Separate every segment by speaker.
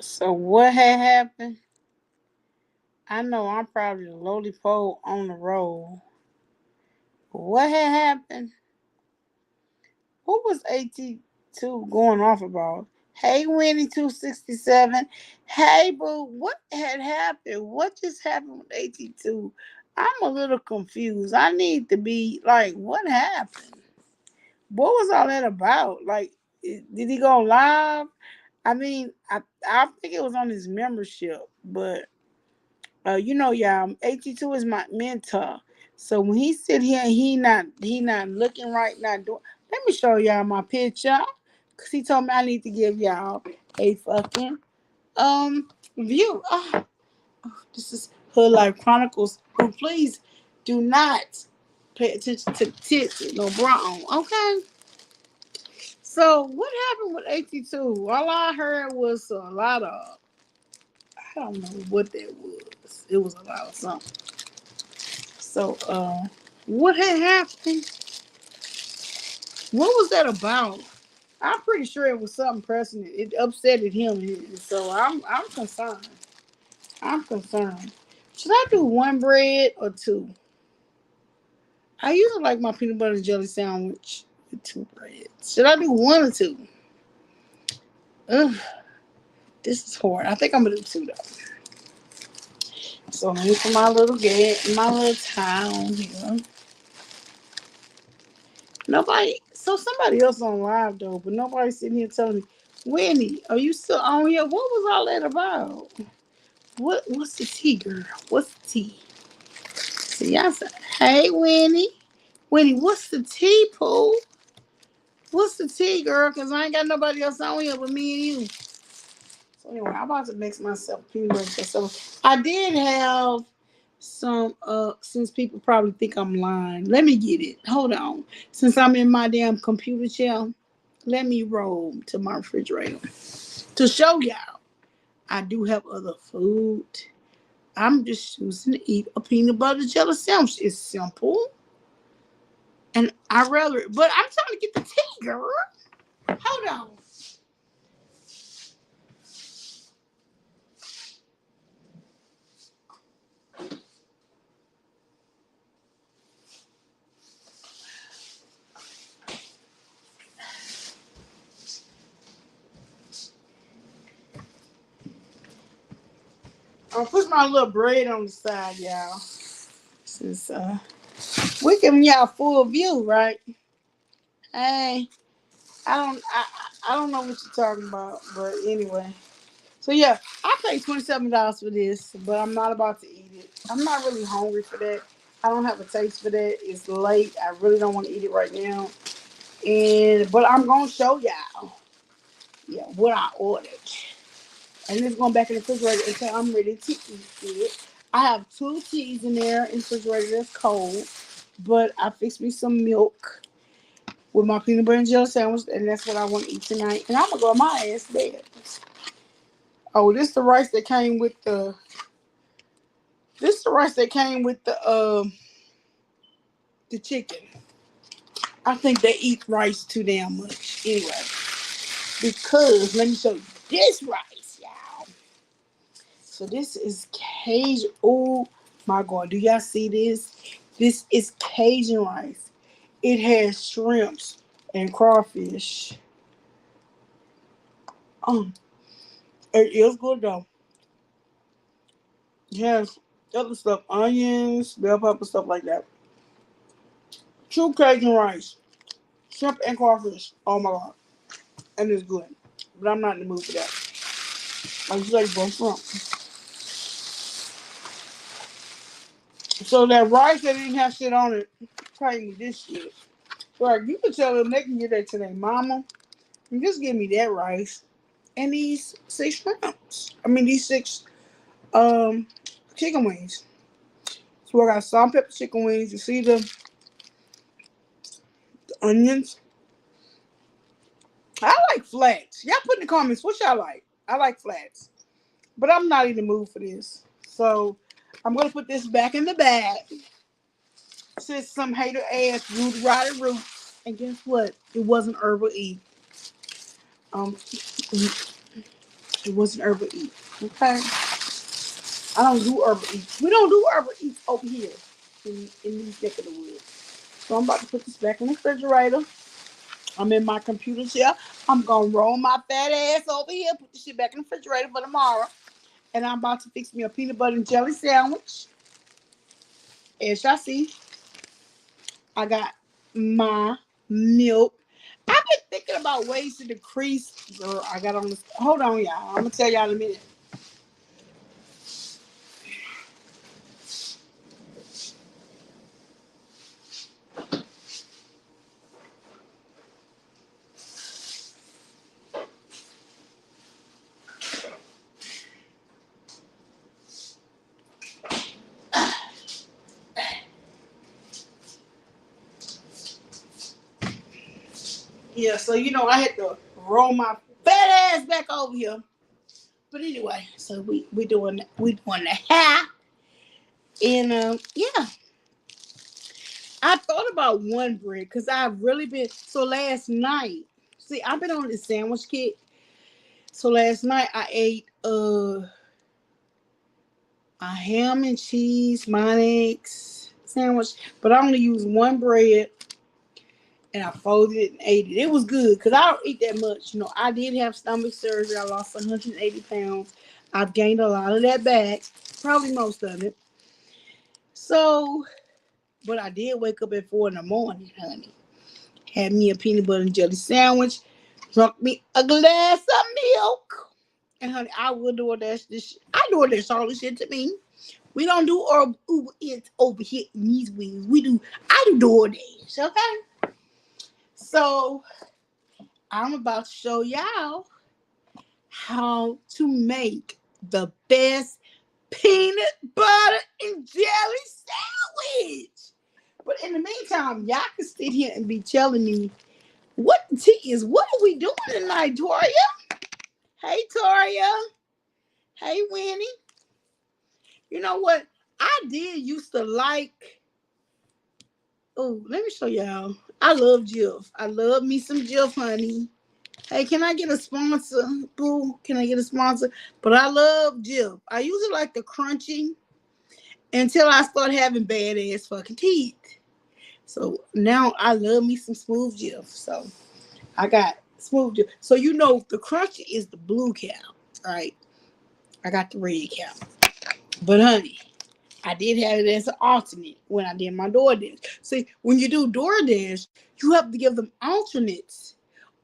Speaker 1: So what had happened? I know I'm probably the lowly pole on the road. What had happened? Who was 82 going off about? Hey, Winnie 267. Hey, boo, what had happened? What just happened with 82? I'm a little confused. I need to be like, what happened? What was all that about? Like, did he go live? I mean, I think it was on his membership, but y'all, 82 is my mentor. So when he sit here and he not looking right, not doing. Let me show y'all my picture, cause he told me I need to give y'all a fucking view. This is Hood Life Chronicles. But please do not pay attention to the tits with no bra on, okay? So what happened with 82? All I heard was a lot of, I don't know what that was. It was a lot of something. So what had happened? What was that about? I'm pretty sure it was something pressing. It upsetted him, and so I'm concerned. I'm concerned. Should I do one bread or two? I usually like my peanut butter and jelly sandwich with two breads. Should I do one or two? Ugh, this is hard. I think I'm gonna do two though. So I'm for my little town here. Nobody. So somebody else on live though, but nobody sitting here telling me, Winnie, are you still on here? What was all that about? What's the tea, girl? What's the tea? See, I said, hey, Winnie. Winnie, what's the tea, Pooh? What's the tea, girl? Because I ain't got nobody else on here but me and you. So anyway, I'm about to mix myself peanut butter. So I did have some since people probably think I'm lying. Let me get it. Hold on. Since I'm in my damn computer chair, let me roll to my refrigerator to show y'all I do have other food. I'm just choosing to eat a peanut butter jelly sandwich. It's simple. And I rather, but I'm trying to get the tea, girl. Hold on. I'll put my little bread on the side, y'all. Since we giving y'all full view, right? Hey, I don't know what you're talking about, but anyway. So yeah, I paid $27 for this, but I'm not about to eat it. I'm not really hungry for that. I don't have a taste for that. It's late. I really don't want to eat it right now. And but I'm gonna show y'all, yeah, what I ordered. And it's going back in the refrigerator until I'm ready to eat it. I have two teas in there in the refrigerator that's cold, but I fixed me some milk with my peanut butter and jelly sandwich, and that's what I want to eat tonight. And I'm gonna go my ass to bed. Oh, this the rice that came with the. This the rice that came with the chicken. I think they eat rice too damn much anyway. Because let me show you this rice, y'all. So this is Cajun. Oh my God, do y'all see this? This is Cajun rice. It has shrimps and crawfish. Um, it is good though. It has other stuff, onions, bell pepper, stuff like that. True Cajun rice, shrimp and crawfish. Oh my God, and it's good. But I'm not in the mood for that. I just like both shrimp. So that rice that didn't have shit on it came with this shit. Like you can tell them they can get that today, mama. And just give me that rice and these six shrimps. I mean these six chicken wings. So I got salt and pepper chicken wings. You see the onions. I like flats. Y'all put in the comments what y'all like. I like flats. But I'm not in the mood for this. So I'm gonna put this back in the bag. Since some hater ass Rudy Roddy Root. And guess what? It wasn't Herbal E. Um It wasn't Uber Eats. Okay. I don't do Uber Eats. We don't do Uber Eats over here in these neck of the woods. So I'm about to put this back in the refrigerator. I'm in my computer chair. I'm gonna roll my fat ass over here, put the shit back in the refrigerator for tomorrow. And I'm about to fix me a peanut butter and jelly sandwich. As y'all see, I got my milk. I've been thinking about ways to decrease. Girl, I got on this. Hold on, y'all. I'm gonna tell y'all in a minute. Yeah, so I had to roll my fat ass back over here. But anyway, so we doing the hair, and yeah, I thought about one bread because I've really been. So last night, see, I've been on this sandwich kick. So last night I ate a ham and cheese Monix sandwich, but I only used one bread. And I folded it and ate it. It was good because I don't eat that much. I did have stomach surgery. I lost 180 pounds. I've gained a lot of that back, probably most of it. So, but I did wake up at 4 in the morning, honey. Had me a peanut butter and jelly sandwich. Drunk me a glass of milk. And honey, I will DoorDash this shit. I DoorDash all this shit to me. We don't do Uber Eats over here in these wings. I do DoorDash, okay? So, I'm about to show y'all how to make the best peanut butter and jelly sandwich. But in the meantime, y'all can sit here and be telling me what the tea is. What are we doing tonight, Toria? Hey, Toria. Hey, Winnie. You know what? I did used to like. Oh, let me show y'all. I love Jif. I love me some Jif, honey. Hey, can I get a sponsor? Boo, can I get a sponsor? But I love Jif. I usually like the crunchy until I start having bad ass fucking teeth. So now I love me some smooth Jif. So I got smooth Jif. So the crunchy is the blue cow, right? I got the red cow. But honey, I did have it as an alternate when I did my DoorDash. See, when you do DoorDash, you have to give them alternates.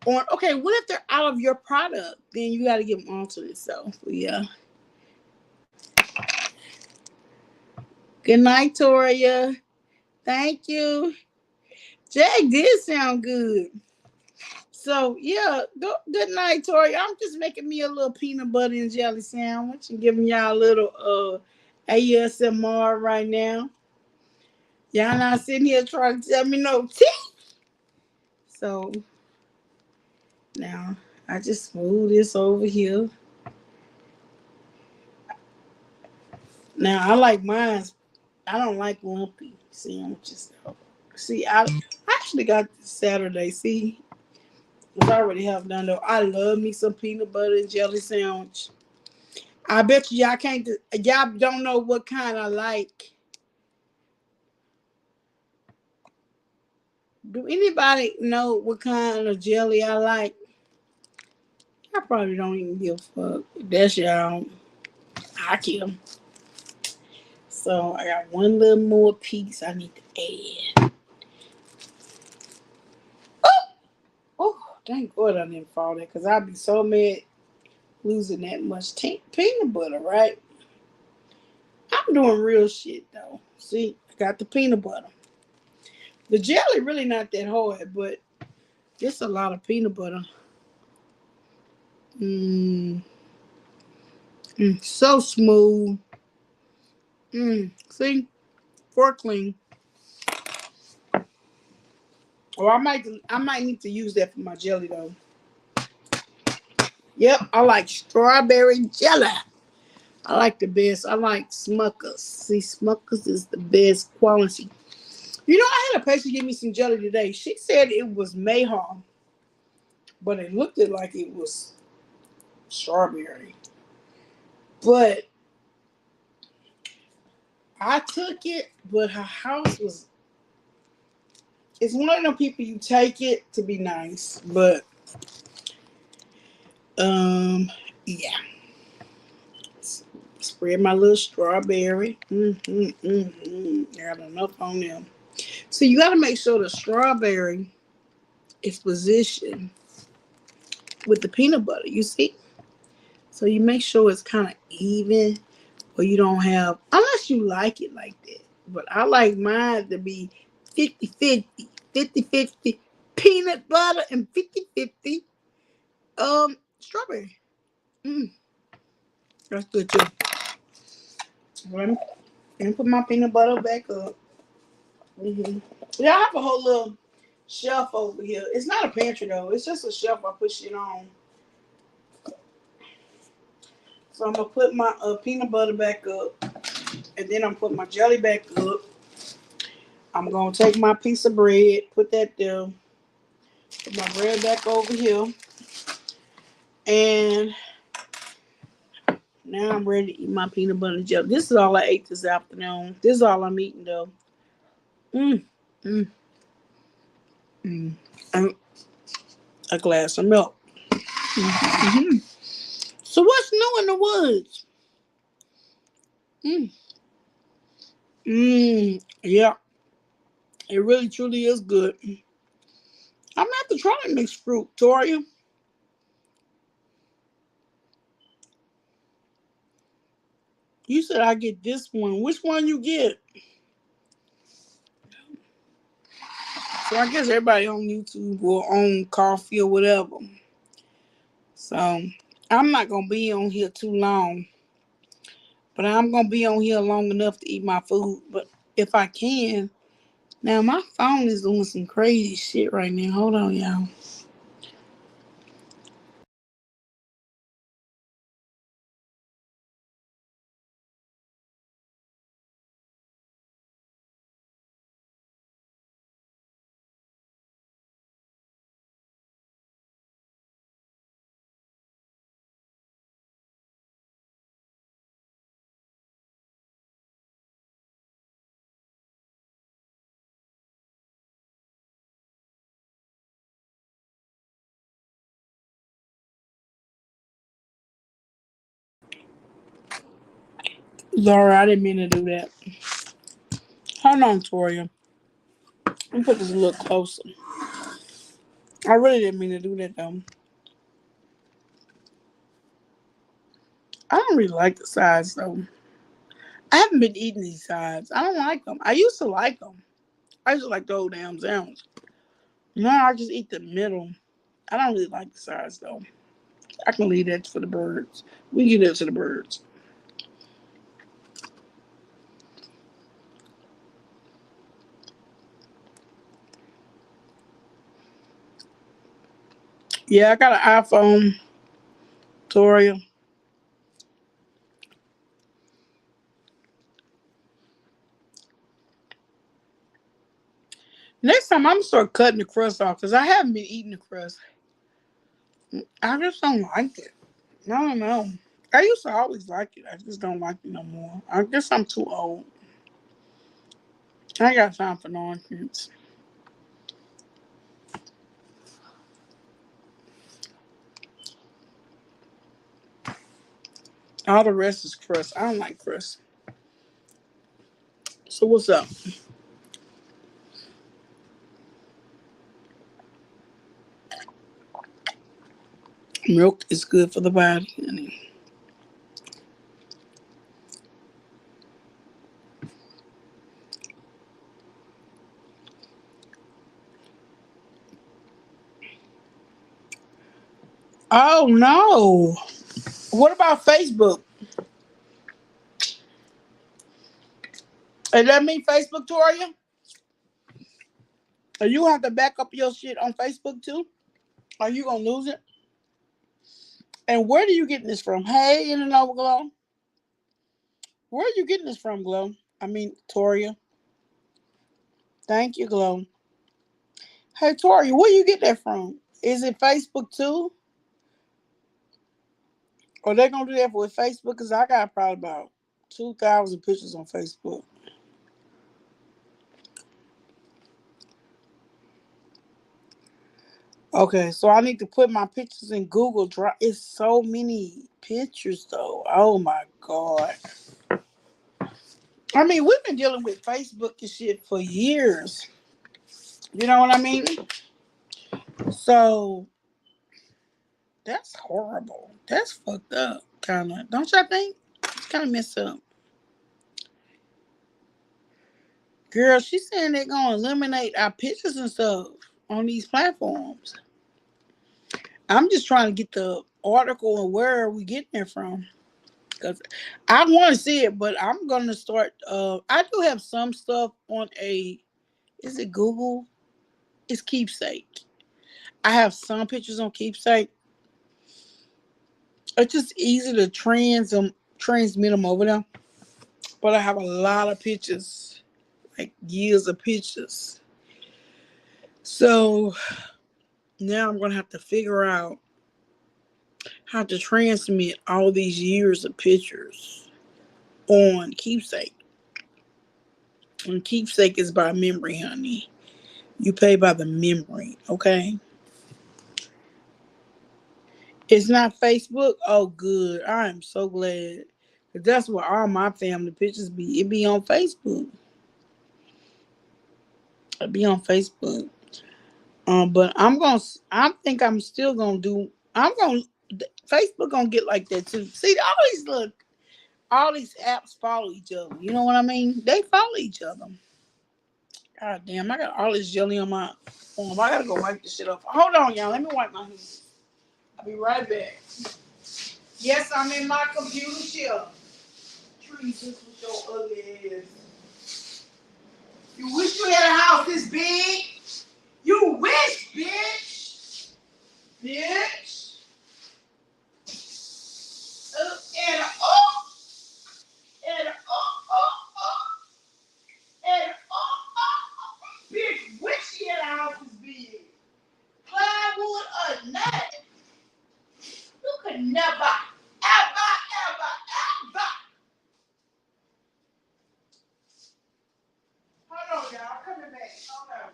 Speaker 1: Okay, what if they're out of your product? Then you got to give them alternates. So, yeah. Good night, Toria. Thank you. Jack did sound good. So, yeah, good night, Toria. I'm just making me a little peanut butter and jelly sandwich and giving y'all a little ASMR right now. Y'all not sitting here trying to tell me no tea. So, now I just smooth this over here. Now, I like mine. I don't like lumpy sandwiches though. See, I actually got this Saturday. See, it's already half done though. I love me some peanut butter and jelly sandwich. I bet y'all can't. Y'all don't know what kind I like. Do anybody know what kind of jelly I like? I probably don't even give a fuck. That's y'all. I kill. So I got one little more piece I need to add. Oh, thank God I didn't fall there because I'd be so mad losing that much peanut butter, right? I'm doing real shit though. See, I got the peanut butter. The jelly really not that hard, but it's a lot of peanut butter. So smooth. See, fork clean. Or I might need to use that for my jelly though. Yep, I like strawberry jelly. I like the best. I like Smuckers. See, Smuckers is the best quality. I had a patient give me some jelly today. She said it was Mayhaw, but it looked like it was strawberry. But I took it, but her house was. It's one of them people you take it to be nice, but um, yeah. Spread my little strawberry. Got enough on them. So you got to make sure the strawberry is positioned with the peanut butter. You see, so you make sure it's kind of even, or you don't have, unless you like it like that. But I like mine to be 50-50, 50-50 peanut butter and 50-50 strawberry. Mm, that's good too. Let me put my peanut butter back up. Yeah, I have a whole little shelf over here. It's not a pantry though. It's just a shelf I put shit on. So I'm gonna put my peanut butter back up, and then I'm put my jelly back up. I'm gonna take my piece of bread, put that there, put my bread back over here, and now I'm ready to eat my peanut butter and jelly. This is all I ate this afternoon. This is all I'm eating though. Mm, mm, mm. And a glass of milk. Mm-hmm. So what's new in the woods? Mm. Yeah, it really truly is good. I'm gonna have to try the mixed fruit, Toria. You said I get this one. Which one you get? So I guess everybody on YouTube or on coffee or whatever. So I'm not gonna be on here too long, but I'm gonna be on here long enough to eat my food. But if I can, now my phone is doing some crazy shit right now. Hold on, y'all. Laura, I didn't mean to do that. Hold on, Toria. Let me put this a little closer. I really didn't mean to do that though. I don't really like the sides though. I haven't been eating these sides. I don't like them. I used to like them. I used to like the whole damn sandwich. Now I just eat the middle. I don't really like the sides though. I can leave that for the birds. We give that to the birds. Yeah, I got an iPhone, Toria. Next time I'm gonna start cutting the crust off because I haven't been eating the crust. I just don't like it. I don't know. I used to always like it. I just don't like it no more. I guess I'm too old. I ain't got time for nonsense. All the rest is crust. I don't like crust. So what's up? Milk is good for the body, honey. Oh no. What about Facebook? Is that me, Facebook, Toria? Are you have to back up your shit on Facebook too? Are you gonna lose it? And where are you getting this from? Hey, in and over, Glow. Where are you getting this from, Glow? I mean, Toria. Thank you, Glow. Hey, Toria, where you get that from? Is it Facebook too? Or they gonna do that with Facebook? Because I got probably about 2,000 pictures on Facebook. Okay, so I need to put my pictures in Google Drive. It's so many pictures though. Oh my God. I mean, we've been dealing with Facebook and shit for years. You know what I mean? So that's horrible. That's fucked up, kind of. Don't y'all think? It's kind of messed up. Girl, she's saying they're going to eliminate our pictures and stuff on these platforms. I'm just trying to get the article and where are we getting it from. Because I want to see it, but I'm going to start. I do have some stuff on is it Google? It's Keepsake. I have some pictures on Keepsake. It's just easy to transmit them over there. But I have a lot of pictures, like years of pictures. So now I'm gonna have to figure out how to transmit all these years of pictures on Keepsake. And Keepsake is by memory, honey. You pay by the memory, okay? It's not Facebook. Oh, good. I am so glad. 'Cause that's where all my family pictures be. It be on Facebook. It be on Facebook. But I think I'm still gonna do. Facebook gonna get like that too. See, all these apps follow each other. You know what I mean? They follow each other. God damn, I got all this jelly on my arm. I gotta go wipe this shit off. Hold on, y'all. Let me wipe my hands. I'll be right back. Yes, I'm in my computer chair. Trees, this was your ugly ass. You wish you had a house this big. You wish, bitch. Bitch. And and bitch, wish she had a house this big. Plywood or nothing. You could never, ever. Hold on, y'all. Coming back. Hold on.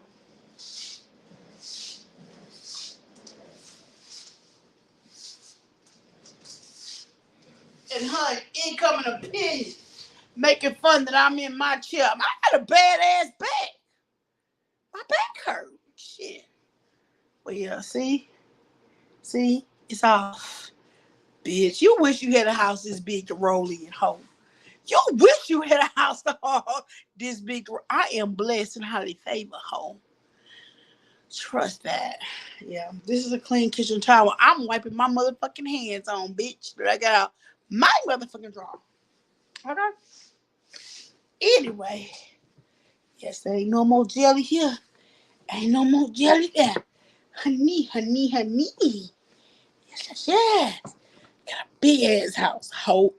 Speaker 1: And her incoming opinion, making fun that I'm in my chair. I got a badass back. My back hurt. Shit. Well, yeah, see, it's off. Bitch, you wish you had a house this big to roll in, hoe. You wish you had a house this big. I am blessed and highly favored, hoe. Trust that. Yeah, this is a clean kitchen towel. I'm wiping my motherfucking hands on, bitch. That I got out my motherfucking drawer. Okay. Anyway, yes, there ain't no more jelly here. Ain't no more jelly there. Honey. Yes. Got a big ass house. Hope.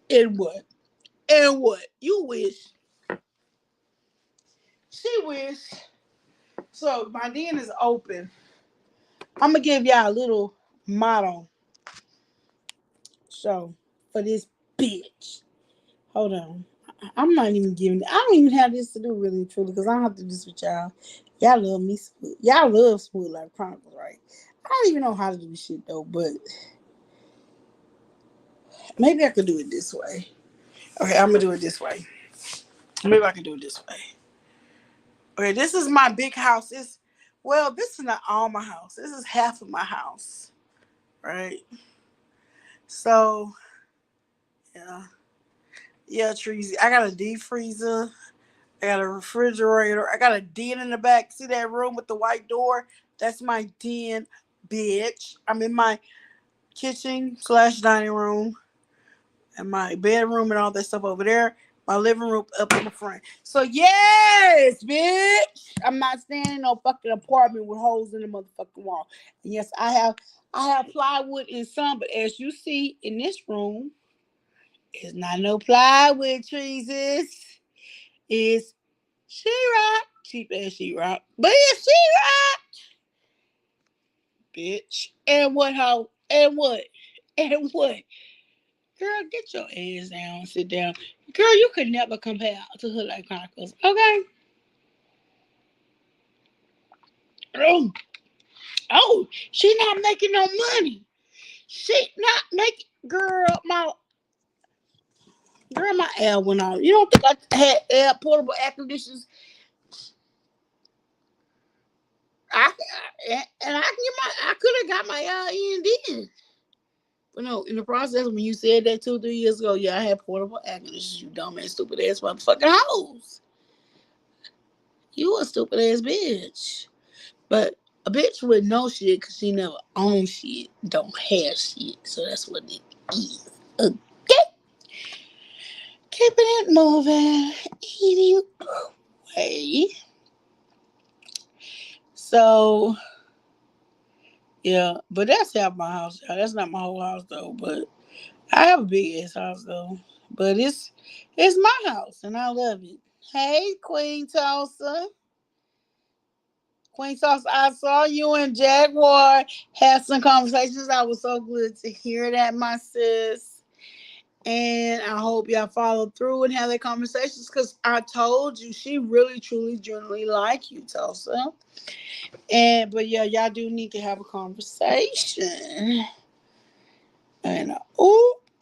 Speaker 1: And what? And what? You wish. She wish. So my den is open. I'm gonna give y'all a little motto. So for this bitch. Hold on. I'm not even giving. I don't even have this to do really truly because I don't have to do this with y'all. Y'all love me. Y'all love Smooth like Chronicles, right? I don't even know how to do this shit though, but maybe I could do it this way. Okay, I'm gonna do it this way. Maybe I can do it this way. Okay, this is my big house. This is not all my house. This is half of my house, right? So yeah, Treasy. I got a deep freezer. I got a refrigerator. I got a den in the back. See that room with the white door? That's my den, bitch. I'm in my kitchen/dining room and my bedroom and all that stuff over there. My living room up in the front. So yes, bitch. I'm not staying in no fucking apartment with holes in the motherfucking wall. And yes, I have plywood in some, but as you see in this room, it's not no plywood trees. It's sheetrock. Cheap ass sheetrock. But it's sheetrock. Bitch. And what how? And what? And what? Girl, get your ass down, sit down. Girl, you could never compare to Hood Like Chronicles, okay? Oh, oh, she not making no money. She not making, my air went off. You don't think I had portable air conditioners? And I can get I could have got my air in then. But no, in the process, when you said that 2 3 years ago, yeah, I had portable air conditioners. You dumb ass, stupid ass motherfucking hoes. You a stupid ass bitch. But a bitch with no shit, cause she never owned shit, don't have shit. So that's what it is. Okay, keeping it moving. Anyway, so yeah, but that's half my house. Y'all. That's not my whole house though. But I have a big ass house though. But it's my house and I love it. Hey, Queen Tulsa. Queen Sauce, I saw you and Jaguar have some conversations. I was so good to hear that, my sis. And I hope y'all follow through and have that conversations because I told you she really, truly, genuinely like you, Tulsa. But yeah, y'all do need to have a conversation. And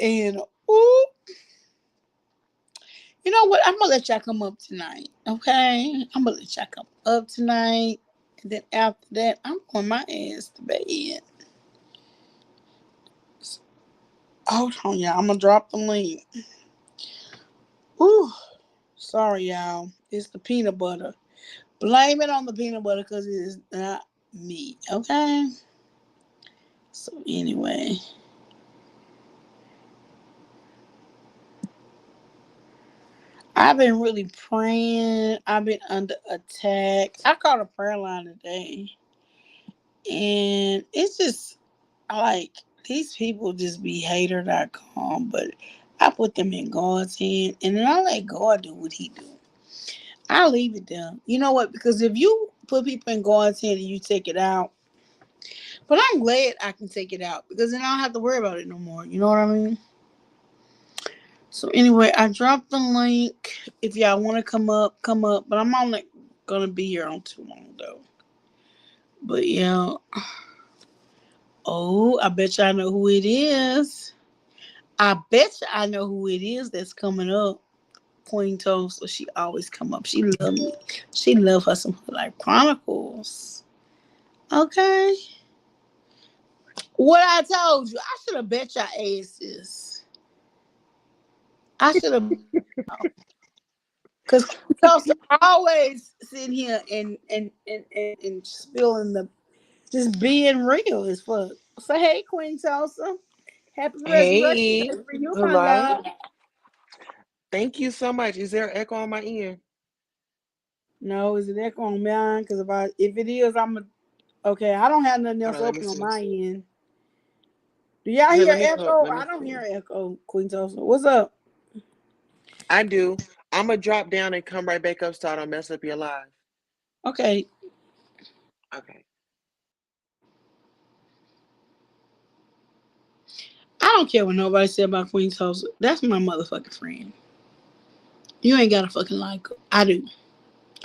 Speaker 1: and ooh. You know what? I'm gonna let y'all come up tonight. Okay? I'm gonna let y'all come up tonight. And then after that, I'm going my ass to bed. Hold on, y'all. I'm gonna drop the link. Whew. Sorry, y'all. It's the peanut butter. Blame it on the peanut butter because it is not me. Okay. So anyway, I've been really praying. I've been under attack. I called a prayer line today, and it's just like these people just be hater.com, but I put them in God's hand, and then I let God do what He do. I'll leave it there. You know what? Because if you put people in God's hand and you take it out, but I'm glad I can take it out because then I don't have to worry about it no more. You know what I mean? So anyway, I dropped the link. If y'all want to come up, come up. But I'm only gonna be here on too long though. But yeah. Oh, I bet y'all know who it is. I bet you I know who it is that's coming up. Queen Toast, so she always come up. She love me. She love her some like Chronicles. Okay. What I told you, I should have bet your asses. I should have, because Tulsa always sitting here and spilling the, just being real as fuck. So hey, Queen Tulsa, happy Resurrection
Speaker 2: Hey,
Speaker 1: Day for you, my
Speaker 2: hello.
Speaker 1: love.
Speaker 2: Thank you so much. Is there echo on my end?
Speaker 1: No, is it echo on mine? Because if it is, okay. I don't have nothing
Speaker 2: Hold
Speaker 1: else
Speaker 2: on, let me
Speaker 1: open on
Speaker 2: see.
Speaker 1: my end. Do y'all
Speaker 2: Here,
Speaker 1: hear
Speaker 2: let me put.
Speaker 1: echo?
Speaker 2: Let me
Speaker 1: I don't
Speaker 2: see.
Speaker 1: hear echo, Queen Tulsa. What's up?
Speaker 2: I do. I'm gonna drop down and come right back up so I don't mess up your live.
Speaker 1: Okay,
Speaker 2: Okay.
Speaker 1: I don't care what nobody said about Queen Tulsa. That's my motherfucking friend. You ain't gotta fucking like her. I do.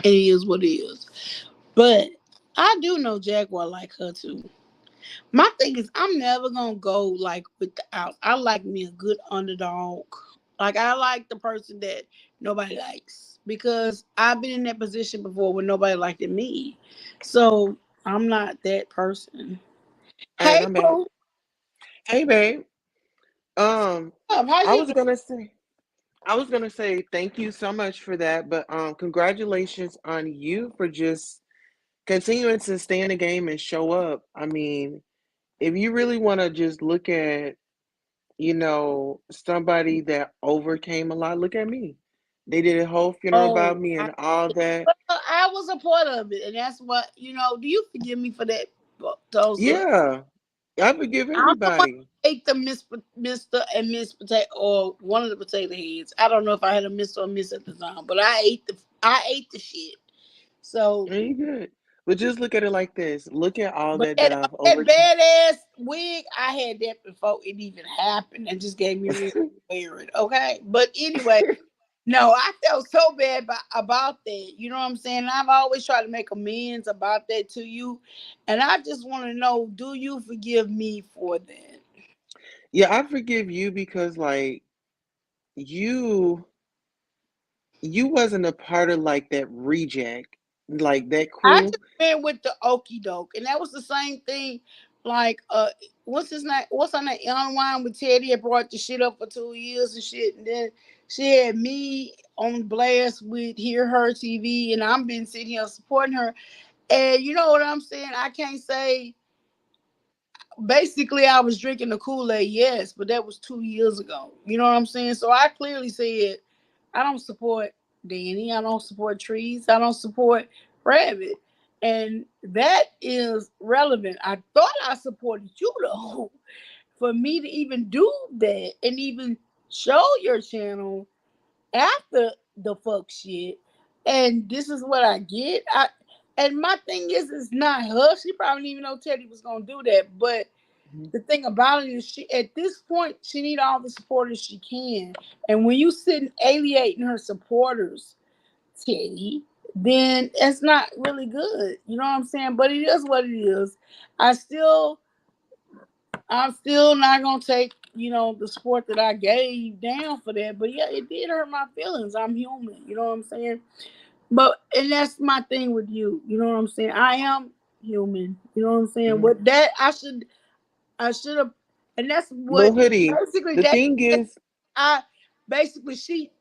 Speaker 1: It is what it is. But I do know Jaguar like her too. My thing is, I'm never gonna go like with the out. I like me a good underdog. Like I like the person that nobody likes because I've been in that position before when nobody liked me. So I'm not that person.
Speaker 2: All right,
Speaker 1: Hey,
Speaker 2: I'm back.
Speaker 1: Pooh,
Speaker 2: Hey, babe. Um,
Speaker 1: how
Speaker 2: I
Speaker 1: you
Speaker 2: was
Speaker 1: doing?
Speaker 2: gonna say. I was gonna say thank you so much for that, but congratulations on you for just continuing to stay in the game and show up. I mean, if you really want to just look at somebody that overcame a lot. Look at me. They did a whole funeral
Speaker 1: Oh,
Speaker 2: about me and all that.
Speaker 1: I was a part of it, and that's what Do you forgive me for that, Tulsa?
Speaker 2: Yeah, I forgive
Speaker 1: I'm the one
Speaker 2: everybody.
Speaker 1: who ate the Mister and Miss Potato, or one of the potato heads. I don't know if I had a Mister or Miss at the time, but I ate the shit. So
Speaker 2: And you good. But just look at it like this. Look at all
Speaker 1: But
Speaker 2: that
Speaker 1: that,
Speaker 2: I've
Speaker 1: that
Speaker 2: overcome.
Speaker 1: badass wig, I had that before it even happened, and just gave me a reason to wear it. Okay, but anyway, no, I felt so bad about that. You know what I'm saying? I've always tried to make amends about that to you, and I just want to know: do you forgive me for that?
Speaker 2: Yeah, I forgive you because like you you wasn't a part of like that reject, like that
Speaker 1: I
Speaker 2: crew.
Speaker 1: just went with the okey doke, and that was the same thing. Like, what's his name? What's her name? Unwind with Teddy had brought the shit up for 2 years and shit, and then she had me on blast with Hear Her TV, and I'm been sitting here supporting her. And you know what I'm saying? I can't say basically I was drinking the Kool-Aid, yes, but that was 2 years ago. You know what I'm saying? So I clearly said I don't support Danny, I don't support trees, I don't support rabbit. And that is relevant. I thought I supported you though. For me to even do that and even show your channel after the fuck shit. And this is what I get. And my thing is, it's not her. She probably didn't even know Teddy was gonna do that. But
Speaker 2: Mhm.
Speaker 1: the thing about it is, she at this point she need all the supporters she can. And when you sit alienating her supporters, Teddy, then it's not really good. You know what I'm saying? But it is what it is. I still, I'm still not gonna take the support that I gave down for that. But yeah, it did hurt my feelings. I'm human. You know what I'm saying? But and that's my thing with you. You know what I'm saying? I am human. You know what I'm saying?
Speaker 2: Mhm.
Speaker 1: With that, I should have, and that's
Speaker 2: But
Speaker 1: what
Speaker 2: hoodie,
Speaker 1: basically
Speaker 2: the
Speaker 1: that
Speaker 2: thing is,
Speaker 1: I basically she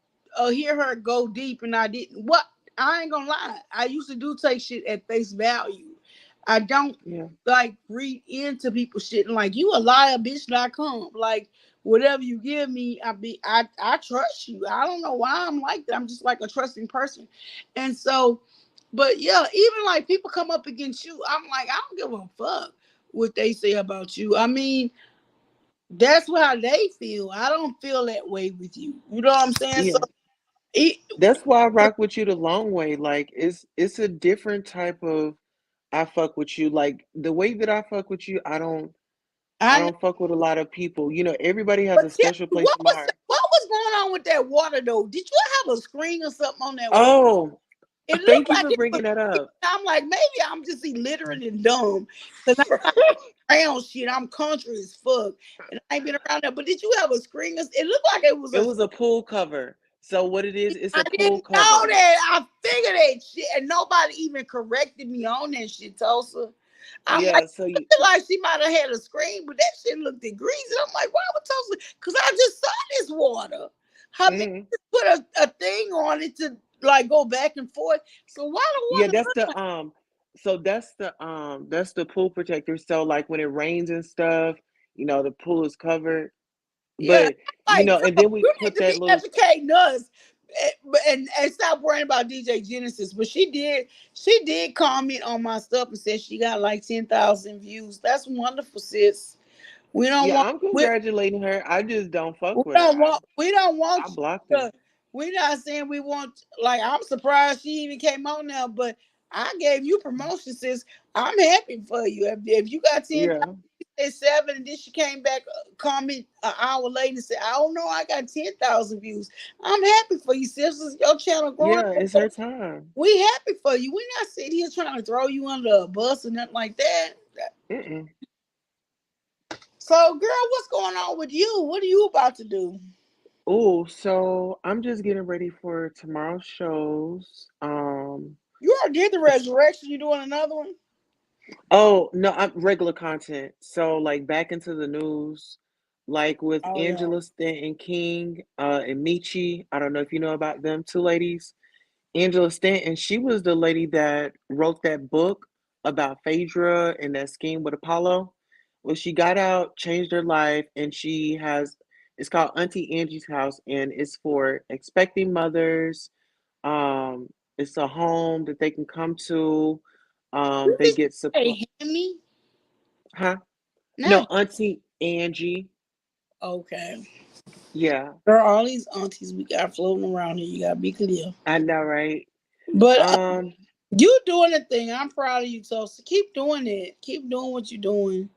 Speaker 1: hear her go deep, and I didn't. What I ain't gonna lie, I used to do take shit at face value. I don't
Speaker 2: yeah,
Speaker 1: like read into people's shit and like you a liar, bitch.com. Like whatever you give me, I trust you. I don't know why I'm like that. I'm just like a trusting person, and so. But yeah, even like people come up against you, I'm like, I don't give a fuck what they say about you. I mean, that's how they feel. I don't feel that way with you. You know what I'm saying? So
Speaker 2: yeah.
Speaker 1: it,
Speaker 2: That's why I rock with you the long way. Like it's a different type of I fuck with you. Like the way that I fuck with you, I
Speaker 1: I know.
Speaker 2: don't fuck with a lot of people. You know, everybody has
Speaker 1: But
Speaker 2: a
Speaker 1: tell
Speaker 2: special
Speaker 1: me,
Speaker 2: place in my heart.
Speaker 1: what was going on with that water though? Did you have a screen or something on that water?
Speaker 2: Oh,
Speaker 1: It looked
Speaker 2: thank you
Speaker 1: like
Speaker 2: for
Speaker 1: it was.
Speaker 2: bringing that up.
Speaker 1: I'm like, maybe I'm just illiterate and dumb because I'm not around shit. I'm country as fuck, and I ain't been around there. But did you have a screen? It looked like it was
Speaker 2: It
Speaker 1: a.
Speaker 2: was a pool cover. So what it is, it's
Speaker 1: I
Speaker 2: a pool
Speaker 1: didn't know
Speaker 2: cover.
Speaker 1: that. I figured that shit, and nobody even corrected me on that shit, Tulsa. I'm like,
Speaker 2: Yeah, so you
Speaker 1: like she might have had a screen, but that shit looked greasy. I'm like, why would Tulsa? Because I just saw this water. How big
Speaker 2: mhm.
Speaker 1: put a thing on it to like go back and forth. So why
Speaker 2: Yeah,
Speaker 1: the water
Speaker 2: that's
Speaker 1: look
Speaker 2: the
Speaker 1: like?
Speaker 2: that's the pool protector. So like when it rains and stuff, the pool is covered.
Speaker 1: Yeah,
Speaker 2: But
Speaker 1: I'm like,
Speaker 2: and
Speaker 1: girl,
Speaker 2: then we
Speaker 1: you need
Speaker 2: put
Speaker 1: to
Speaker 2: that
Speaker 1: be
Speaker 2: little
Speaker 1: educating us. And stop worrying about DJ Genesis. But she did comment on my stuff and said she got like 10,000 views. That's wonderful, sis. We don't
Speaker 2: yeah,
Speaker 1: want
Speaker 2: I'm
Speaker 1: we,
Speaker 2: congratulating her. I just don't
Speaker 1: we
Speaker 2: fuck with her.
Speaker 1: don't want we don't
Speaker 2: I
Speaker 1: want
Speaker 2: blocked her.
Speaker 1: to, we're not saying we want like I'm surprised she even came on now, but I gave you promotion, sis. I'm happy for you. If you got 10,000
Speaker 2: Yeah.
Speaker 1: at seven, and then she came back, comment an hour later and said, "I don't know, I got 10,000 views." I'm happy for you, sis. Your channel growing.
Speaker 2: Yeah, it's her time.
Speaker 1: We happy for you. We not sitting here trying to throw you under a bus or nothing like that.
Speaker 2: Mm-mm.
Speaker 1: So, girl, what's going on with you? What are you about to do?
Speaker 2: Oh, so I'm just getting ready for tomorrow's shows.
Speaker 1: You already did the resurrection. You doing another one?
Speaker 2: Oh, no, I'm regular content. So like back into the news, like with
Speaker 1: Oh yeah.
Speaker 2: Angela Stanton King, and Michi. I don't know if you know about them two ladies. Angela Stanton, she was the lady that wrote that book about Phaedra and that scheme with Apollo. Well, she got out, changed her life, and it's called Auntie Angie's House, and it's for expecting mothers. Um, it's a home that they can come to.
Speaker 1: You
Speaker 2: They
Speaker 1: just
Speaker 2: get support.
Speaker 1: say Hammy?
Speaker 2: Huh?
Speaker 1: Not
Speaker 2: No, Auntie Angie.
Speaker 1: okay.
Speaker 2: Yeah,
Speaker 1: Girl, all these aunties we got floating around here, you gotta be clear.
Speaker 2: I know, right?
Speaker 1: But
Speaker 2: Um,
Speaker 1: You doing the thing. I'm proud of you, Tulsa. Keep doing it. Keep doing what you're doing.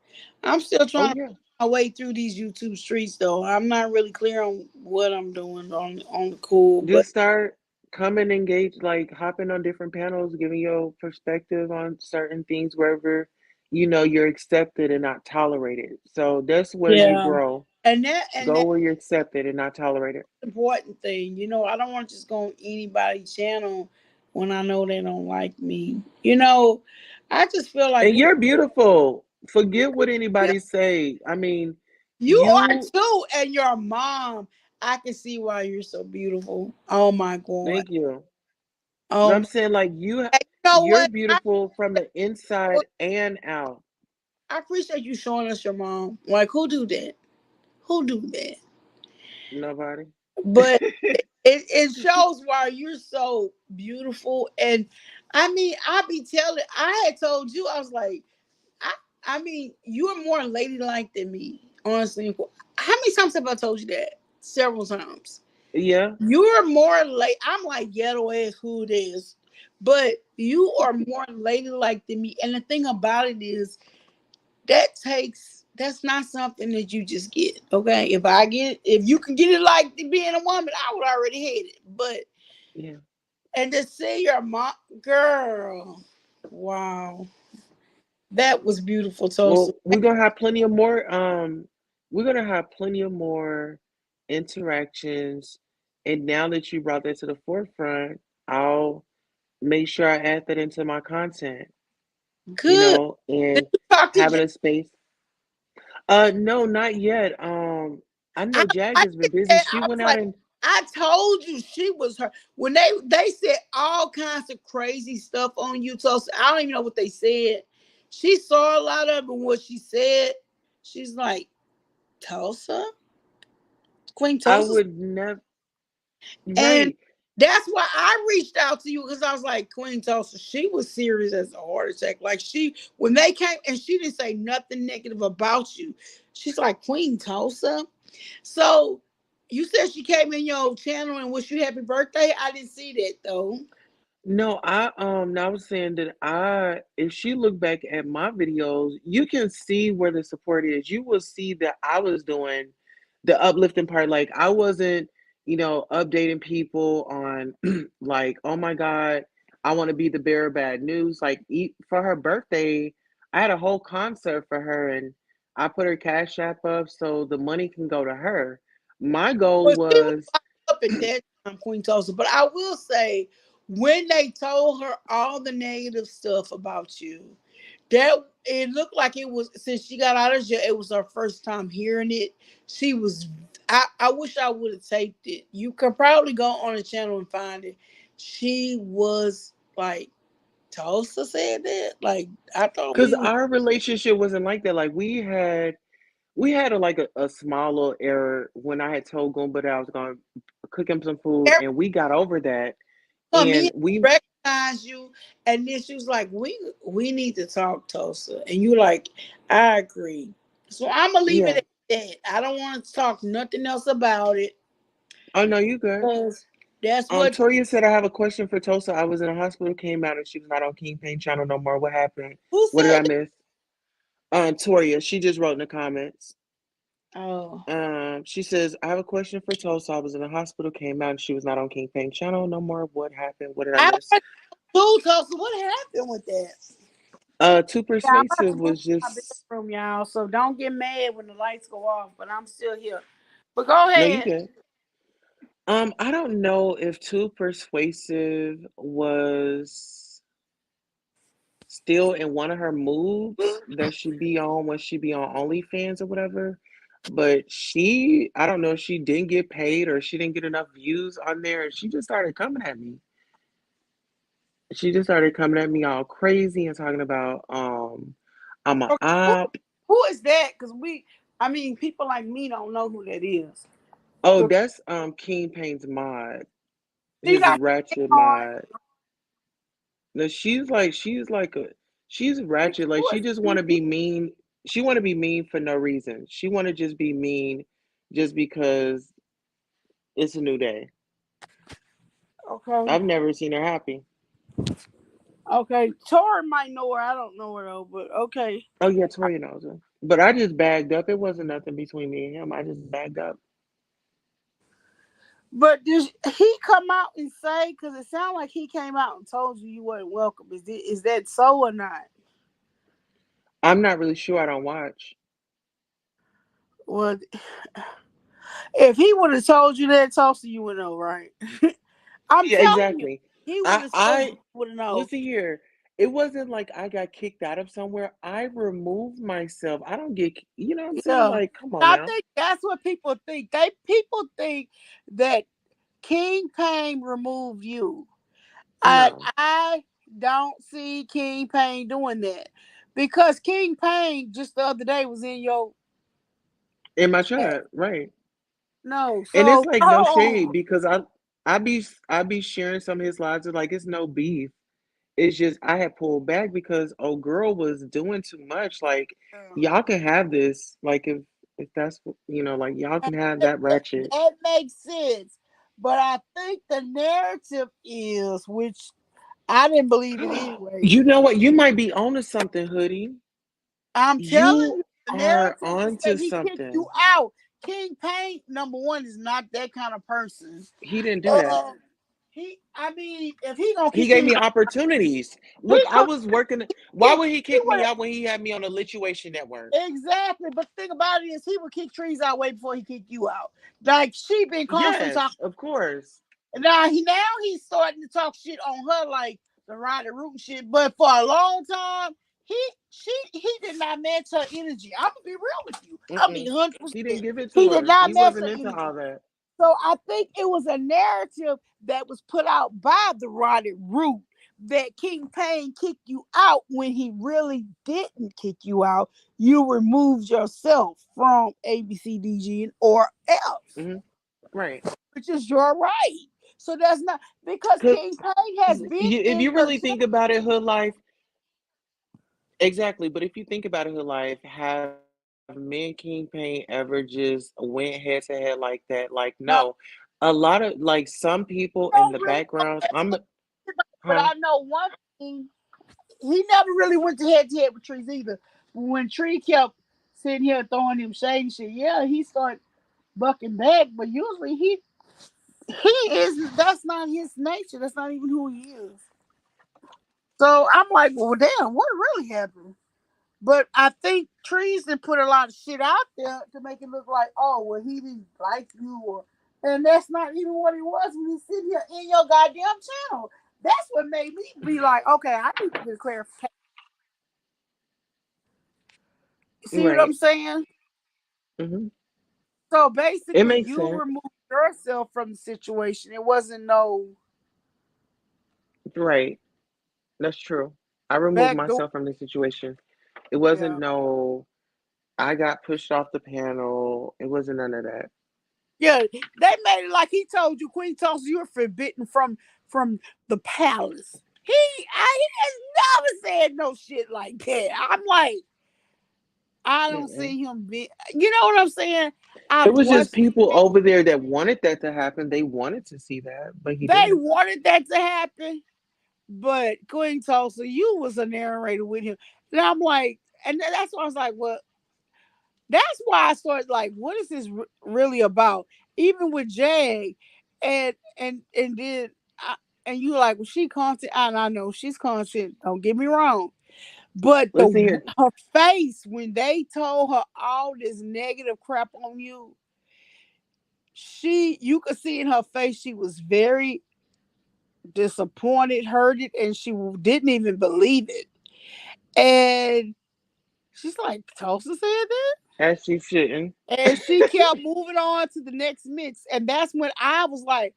Speaker 1: I'm still
Speaker 2: Oh
Speaker 1: trying to
Speaker 2: yeah.
Speaker 1: find my way through these YouTube streets, though. I'm not really clear on what I'm doing on the cool, but
Speaker 2: Just start coming engage, like hopping on different panels, giving your perspective on certain things wherever you know you're accepted and not tolerated. So that's where you
Speaker 1: yeah,
Speaker 2: grow.
Speaker 1: and
Speaker 2: Go
Speaker 1: that's
Speaker 2: where you're accepted and not tolerated.
Speaker 1: the important thing. I don't want to just go on anybody's channel when I know they don't like me. I just feel like
Speaker 2: And you're beautiful. Forget what anybody say. I mean,
Speaker 1: you are
Speaker 2: you
Speaker 1: too, and your mom. I can see why you're so beautiful. Oh my god.
Speaker 2: thank you. No,
Speaker 1: Oh
Speaker 2: I'm
Speaker 1: my.
Speaker 2: saying like you
Speaker 1: And you know
Speaker 2: you're
Speaker 1: what?
Speaker 2: beautiful from the inside and out.
Speaker 1: I appreciate you showing us your mom. Like, who do that? Who do that?
Speaker 2: Nobody.
Speaker 1: But it shows why you're so beautiful. And I mean, I be telling. I had told you, I was like, I I mean, you are more ladylike than me. Honestly, how many times have I told you that? Several times.
Speaker 2: Yeah.
Speaker 1: You're more like I'm like ghetto ass who it is, but you are more ladylike than me. And the thing about it is, that's not something that you just get. Okay, if you can get it like being a woman, I would already hate it. But
Speaker 2: Yeah.
Speaker 1: and to see your mom, girl, wow, that was beautiful, Tulsa.
Speaker 2: Well, we're gonna have plenty of more interactions. And now that you brought that to the forefront, I'll make sure I add that into my content,
Speaker 1: Good. Did
Speaker 2: and
Speaker 1: you talk to
Speaker 2: having
Speaker 1: Jack?
Speaker 2: a space. No, not yet. I
Speaker 1: I,
Speaker 2: know Jag
Speaker 1: I
Speaker 2: has been
Speaker 1: did
Speaker 2: busy.
Speaker 1: that.
Speaker 2: She
Speaker 1: I was
Speaker 2: went out
Speaker 1: like,
Speaker 2: and
Speaker 1: I told you she was her when they said all kinds of crazy stuff on you, Tulsa. I don't even know what they said. She saw a lot of it. What she said, she's like Tulsa, Queen
Speaker 2: I
Speaker 1: Tulsa.
Speaker 2: would never.
Speaker 1: And
Speaker 2: Right.
Speaker 1: that's why I reached out to you because I was like, Queen Tulsa, she was serious as a heart attack. Like when they came and she didn't say nothing negative about you. She's like, Queen Tulsa. So you said she came in your channel and wished you happy birthday. I didn't see that though.
Speaker 2: No, I was saying that if she look back at my videos, you can see where the support is. You will see that I was doing the uplifting part. Like I wasn't, updating people on like, oh my God, I want to be the bearer of bad news. Like for her birthday, I had a whole concert for her and I put her cash app up so the money can go to her. My goal
Speaker 1: But she was
Speaker 2: was,
Speaker 1: up at that time, Queen Tulsa. But I will say, when they told her all the negative stuff about you, that it looked like it was since she got out of jail, it was her first time hearing it. She was I wish I would have taped it. You could probably go on the channel and find it. She was like Tulsa said that. Like I thought
Speaker 2: because
Speaker 1: we was
Speaker 2: our relationship wasn't like that. Like we had a small little error when I had told Goomba that I was gonna cook him some food, and we got over that.
Speaker 1: come in,
Speaker 2: And we,
Speaker 1: recognize you, and then she was like, "We need to talk, Tulsa." And you like, "I agree." So I'm gonna leave it
Speaker 2: yeah.
Speaker 1: at that. I don't want to talk nothing else about it
Speaker 2: Oh no, you good.
Speaker 1: because that's what.
Speaker 2: Toria said I have a question for Tosa. I was in a hospital, came out, and she was not on King Pain channel no more. What happened?
Speaker 1: Who
Speaker 2: What did
Speaker 1: said
Speaker 2: I
Speaker 1: that?
Speaker 2: miss? Toria, she just wrote in the comments.
Speaker 1: Oh,
Speaker 2: She says I have a question for Tosa. I was in a hospital, came out, and she was not on King Pain channel no more. What happened? What did I
Speaker 1: I
Speaker 2: miss?
Speaker 1: want to know, Tulsa. What happened with that?
Speaker 2: Too
Speaker 1: Yeah, I'm about
Speaker 2: persuasive
Speaker 1: to move
Speaker 2: was
Speaker 1: my
Speaker 2: just
Speaker 1: bedroom, y'all. So don't get mad when the lights go off. But I'm still here. But go
Speaker 2: no, you
Speaker 1: ahead.
Speaker 2: good. I don't know if Too Persuasive was still in one of her moves that she be on when she be on OnlyFans or whatever. But I don't know if she didn't get paid or she didn't get enough views on there. And she just started coming at me. She just started coming at me all crazy and talking about, I'm a
Speaker 1: Okay,
Speaker 2: op.
Speaker 1: who is that? Because I mean, people like me don't know who that is.
Speaker 2: Oh,
Speaker 1: So
Speaker 2: that's King Pain's mod,
Speaker 1: she
Speaker 2: his
Speaker 1: got
Speaker 2: ratchet
Speaker 1: on.
Speaker 2: mod. No, she's ratchet. Like
Speaker 1: Who
Speaker 2: she
Speaker 1: is
Speaker 2: just want
Speaker 1: he?
Speaker 2: to be mean. She want to be mean for no reason. She want to just be mean, just because it's a new day.
Speaker 1: Okay.
Speaker 2: I've never seen her happy.
Speaker 1: Okay, Tori might know her. I don't know her though, but okay.
Speaker 2: Oh yeah, Tori knows him. But I just bagged up. It wasn't nothing between me and him. I just bagged up.
Speaker 1: But did he come out and say? Because it sounded like he came out and told you you weren't welcome. Is that so or not?
Speaker 2: I'm not really sure. I don't watch.
Speaker 1: Well, if he would have told you that, Tulsa, you would know, right? I'm
Speaker 2: Yeah,
Speaker 1: telling you,
Speaker 2: exactly.
Speaker 1: he would
Speaker 2: I
Speaker 1: have said
Speaker 2: I
Speaker 1: you would have known.
Speaker 2: listen here. It wasn't like I got kicked out of somewhere. I removed myself. I don't get, you know what I'm saying?
Speaker 1: Yeah,
Speaker 2: Like, come on
Speaker 1: I
Speaker 2: now.
Speaker 1: think that's what people think. People think that King Payne removed you. I
Speaker 2: No,
Speaker 1: I don't see King Payne doing that because King Payne just the other day was in your
Speaker 2: in my
Speaker 1: chat.
Speaker 2: chat, right?
Speaker 1: No,
Speaker 2: And it's
Speaker 1: so
Speaker 2: like no shade
Speaker 1: oh
Speaker 2: because I be sharing some of his lives. It's like it's no beef. It's just I had pulled back because old girl was doing too much. Like y'all can have this. Like if that's like y'all can have that ratchet.
Speaker 1: that makes sense. But I think the narrative is, which I didn't believe it anyway.
Speaker 2: You know what? You might be onto something, Hoodie.
Speaker 1: I'm telling
Speaker 2: You
Speaker 1: you, the
Speaker 2: are
Speaker 1: narrative is
Speaker 2: onto
Speaker 1: that he kicked you
Speaker 2: something.
Speaker 1: out. King Payne, number one, is not that kind of person.
Speaker 2: He didn't do that.
Speaker 1: Uh, I mean, if he gonna
Speaker 2: He
Speaker 1: kick
Speaker 2: gave
Speaker 1: you
Speaker 2: me
Speaker 1: out,
Speaker 2: opportunities.
Speaker 1: he
Speaker 2: Look, I
Speaker 1: could
Speaker 2: was working. Why
Speaker 1: kick.
Speaker 2: would he
Speaker 1: He
Speaker 2: kick
Speaker 1: would
Speaker 2: me out when he had me on the Lituation Network?
Speaker 1: exactly. But the thing about it is, he would kick trees out way before he kicked you out. Like she been constantly talking.
Speaker 2: Yes, of course.
Speaker 1: Now he's starting to talk shit on her like the rider root and shit. But for a long time, he did not match her energy. I'm gonna be real with you. I'll be
Speaker 2: Mm-mm. He didn't
Speaker 1: 100%.
Speaker 2: give it
Speaker 1: He
Speaker 2: to
Speaker 1: did
Speaker 2: her.
Speaker 1: not
Speaker 2: He
Speaker 1: match
Speaker 2: wasn't
Speaker 1: her
Speaker 2: into
Speaker 1: energy.
Speaker 2: all that.
Speaker 1: So I think it was a narrative that was put out by the rotted root that King Payne kicked you out when he really didn't kick you out. You removed yourself from ABCDG or else,
Speaker 2: Hmm. Right.
Speaker 1: which is your right. So that's not because
Speaker 2: Because
Speaker 1: King Payne has been
Speaker 2: if
Speaker 1: in
Speaker 2: you
Speaker 1: your
Speaker 2: really
Speaker 1: chat.
Speaker 2: think about it, hood life, exactly. But if you think about it, hood life, have me and King Pain ever just went head to head like that? Like, no.
Speaker 1: No,
Speaker 2: A lot of like some people in the
Speaker 1: don't really go
Speaker 2: backgrounds,
Speaker 1: head to head, but
Speaker 2: huh?
Speaker 1: I know one thing. He never really went to head with Trees either. When Tree kept sitting here throwing him shade and shit, yeah, he started bucking back. But usually he is that's not his nature. That's not even who he is. So I'm like, well, damn, what really happened? But I think Trees did put a lot of shit out there to make it look like, oh, well, he didn't like you, or and that's not even what it was when he's sitting here in your goddamn channel. That's what made me be like, okay, I need to get a clarification. See what I'm
Speaker 2: Right.
Speaker 1: saying?
Speaker 2: Hmm.
Speaker 1: So
Speaker 2: It
Speaker 1: basically,
Speaker 2: makes
Speaker 1: you
Speaker 2: sense.
Speaker 1: removed yourself from the situation. It wasn't no
Speaker 2: Right. That's true. I removed
Speaker 1: back door.
Speaker 2: myself from the situation. It
Speaker 1: Yeah,
Speaker 2: wasn't no, I got pushed off the panel. It wasn't none of that.
Speaker 1: yeah. They made it like he told you, Queen Tulsa, you were forbidden from the palace. He has never said no shit like that. I'm like, I don't
Speaker 2: Mm-mm.
Speaker 1: see him be. You know what I'm saying?
Speaker 2: It
Speaker 1: I've
Speaker 2: was just
Speaker 1: watched
Speaker 2: people
Speaker 1: it.
Speaker 2: over there that wanted that to happen. They wanted to see that, but he
Speaker 1: They
Speaker 2: didn't.
Speaker 1: wanted that to happen, but Queen Tulsa, you was a narrator with him, and I'm like, and that's why I was like, well, that's why I started like, what is this really about? Even with Jag, and then and you like, well, she content, and I know she's content. Don't get me wrong, but
Speaker 2: Listen here.
Speaker 1: her face when they told her all this negative crap on you, you could see in her face she was very disappointed, hurted, and she didn't even believe it. And she's like, Tulsa said that.
Speaker 2: As she shouldn't.
Speaker 1: And she kept moving on to the next mix. And that's when I was like,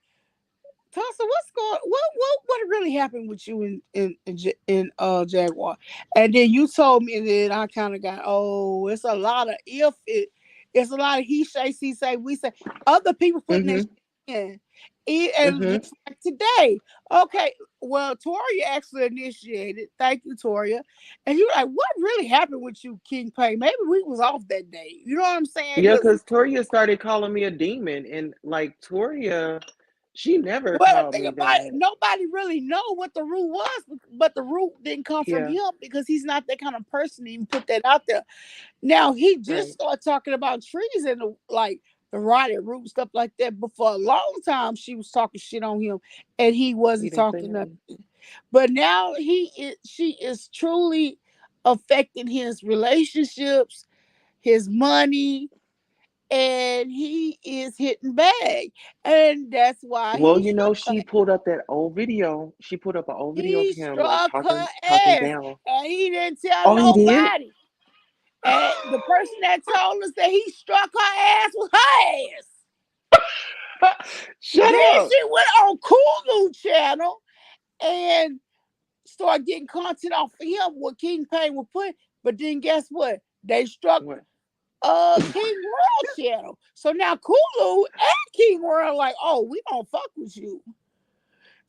Speaker 1: Tulsa, what's going what really happened with you in Jaguar? And then you told me, and then I kind of got, oh, it's a lot of it's a lot of he say, she say, we say, other people putting that
Speaker 2: Mm-hmm.
Speaker 1: shit in. And
Speaker 2: Mm-hmm.
Speaker 1: just like today, okay, well, Toria actually initiated. Thank you, Toria. And you like, what really happened with you, King Pay? Maybe we was off that day. You know what I'm saying?
Speaker 2: Yeah,
Speaker 1: Because
Speaker 2: because Toria started calling me a demon. And like Toria, She never
Speaker 1: Well,
Speaker 2: called
Speaker 1: think
Speaker 2: me
Speaker 1: about it.
Speaker 2: that.
Speaker 1: Nobody really know what the root was, but the root didn't come from
Speaker 2: Yeah,
Speaker 1: him because he's not that kind of person to even put that out there. Now he just
Speaker 2: right.
Speaker 1: started talking about trees and like the rotted root stuff like that. But for a long time, she was talking shit on him, and he
Speaker 2: He
Speaker 1: wasn't
Speaker 2: didn't say
Speaker 1: talking
Speaker 2: nothing.
Speaker 1: nothing. But now she is truly affecting his relationships, his money, and he is hitting bag, and that's why
Speaker 2: Well,
Speaker 1: he
Speaker 2: you know,
Speaker 1: struck her.
Speaker 2: she pulled up that old video. She put up an old video of
Speaker 1: He
Speaker 2: him like
Speaker 1: struck her
Speaker 2: talking
Speaker 1: ass,
Speaker 2: down.
Speaker 1: and he didn't tell
Speaker 2: Oh, he did?
Speaker 1: nobody. And the person that told us that he struck her ass was her ass.
Speaker 2: Shut
Speaker 1: Then
Speaker 2: up.
Speaker 1: she went on Hulu channel and started getting content off of him what King Payne would put. But then guess what? They struck
Speaker 2: What?
Speaker 1: King World channel. So now Hulu and King World like, oh, we don't fuck with you.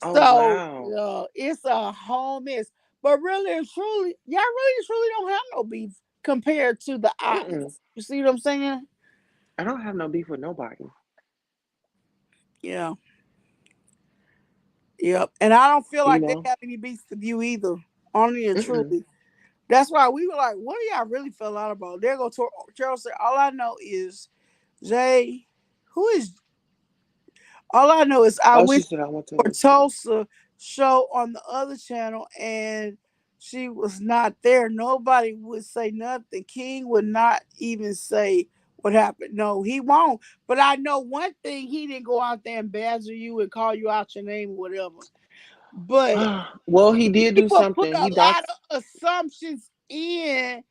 Speaker 2: Oh,
Speaker 1: So
Speaker 2: wow.
Speaker 1: it's a whole mess. But really and truly, y'all really and truly don't have no beef compared to the
Speaker 2: Mm-mm.
Speaker 1: odds. You see what I'm saying?
Speaker 2: I don't have no beef with nobody.
Speaker 1: Yeah. Yep. And I don't feel
Speaker 2: You
Speaker 1: like they
Speaker 2: know?
Speaker 1: have any beats with you either. Only and
Speaker 2: Mm-mm.
Speaker 1: truly. That's why we were like, what do y'all really feel out about? There go Charles said, all I know is Jay, who is all I know is I
Speaker 2: Oh, she
Speaker 1: went
Speaker 2: said I went to
Speaker 1: for
Speaker 2: listen.
Speaker 1: Tulsa show on the other channel and she was not there. Nobody would say nothing. King would not even say what happened. No, he won't. But I know one thing, he didn't go out there and badger you and call you out your name or whatever. But
Speaker 2: Well, he did do
Speaker 1: people put
Speaker 2: something.
Speaker 1: a
Speaker 2: He
Speaker 1: lot
Speaker 2: docs.
Speaker 1: of assumptions in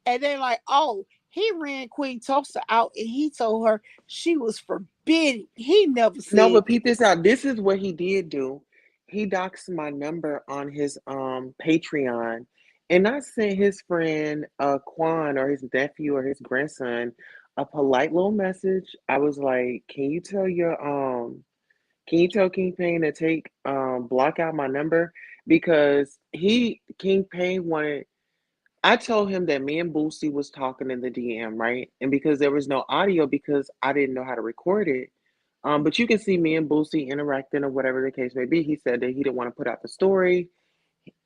Speaker 1: and they're like, oh, he ran Queen Tulsa out and he told her she was forbidden. He never
Speaker 2: No,
Speaker 1: said
Speaker 2: but peep this out. This is what he did do. He doxed my number on his Patreon, and I sent his friend Quan or his nephew or his grandson a polite little message. I was like, can you tell King Payne to take block out my number because he King Payne wanted. I told him that me and Boosie was talking in the DM, right? And because there was no audio because I didn't know how to record it. But you can see me and Boosie interacting or whatever the case may be. He said that he didn't want to put out the story,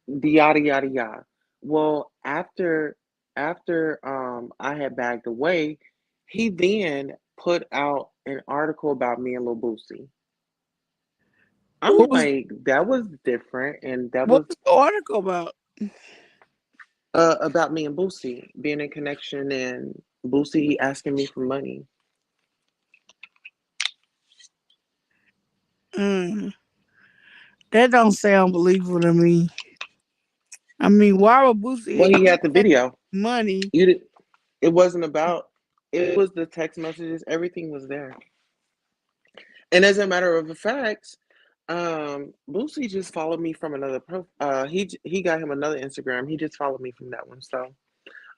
Speaker 2: the yada yada yada. Well, after I had bagged away, he then put out an article about me and Lil Boosie. I'm
Speaker 1: what was
Speaker 2: like, that was different, and that
Speaker 1: what
Speaker 2: was
Speaker 1: was the article about?
Speaker 2: about me and Boosie being in connection and Boosie asking me for money.
Speaker 1: Mm, that don't sound believable to me. I mean, why would
Speaker 2: Well,
Speaker 1: Boosie
Speaker 2: he had the
Speaker 1: pay
Speaker 2: video.
Speaker 1: money?
Speaker 2: You did. It wasn't about. It was the text messages. Everything was there. And as a matter of fact, Boosie just followed me from another pro. He got him another Instagram. He just followed me from that one. So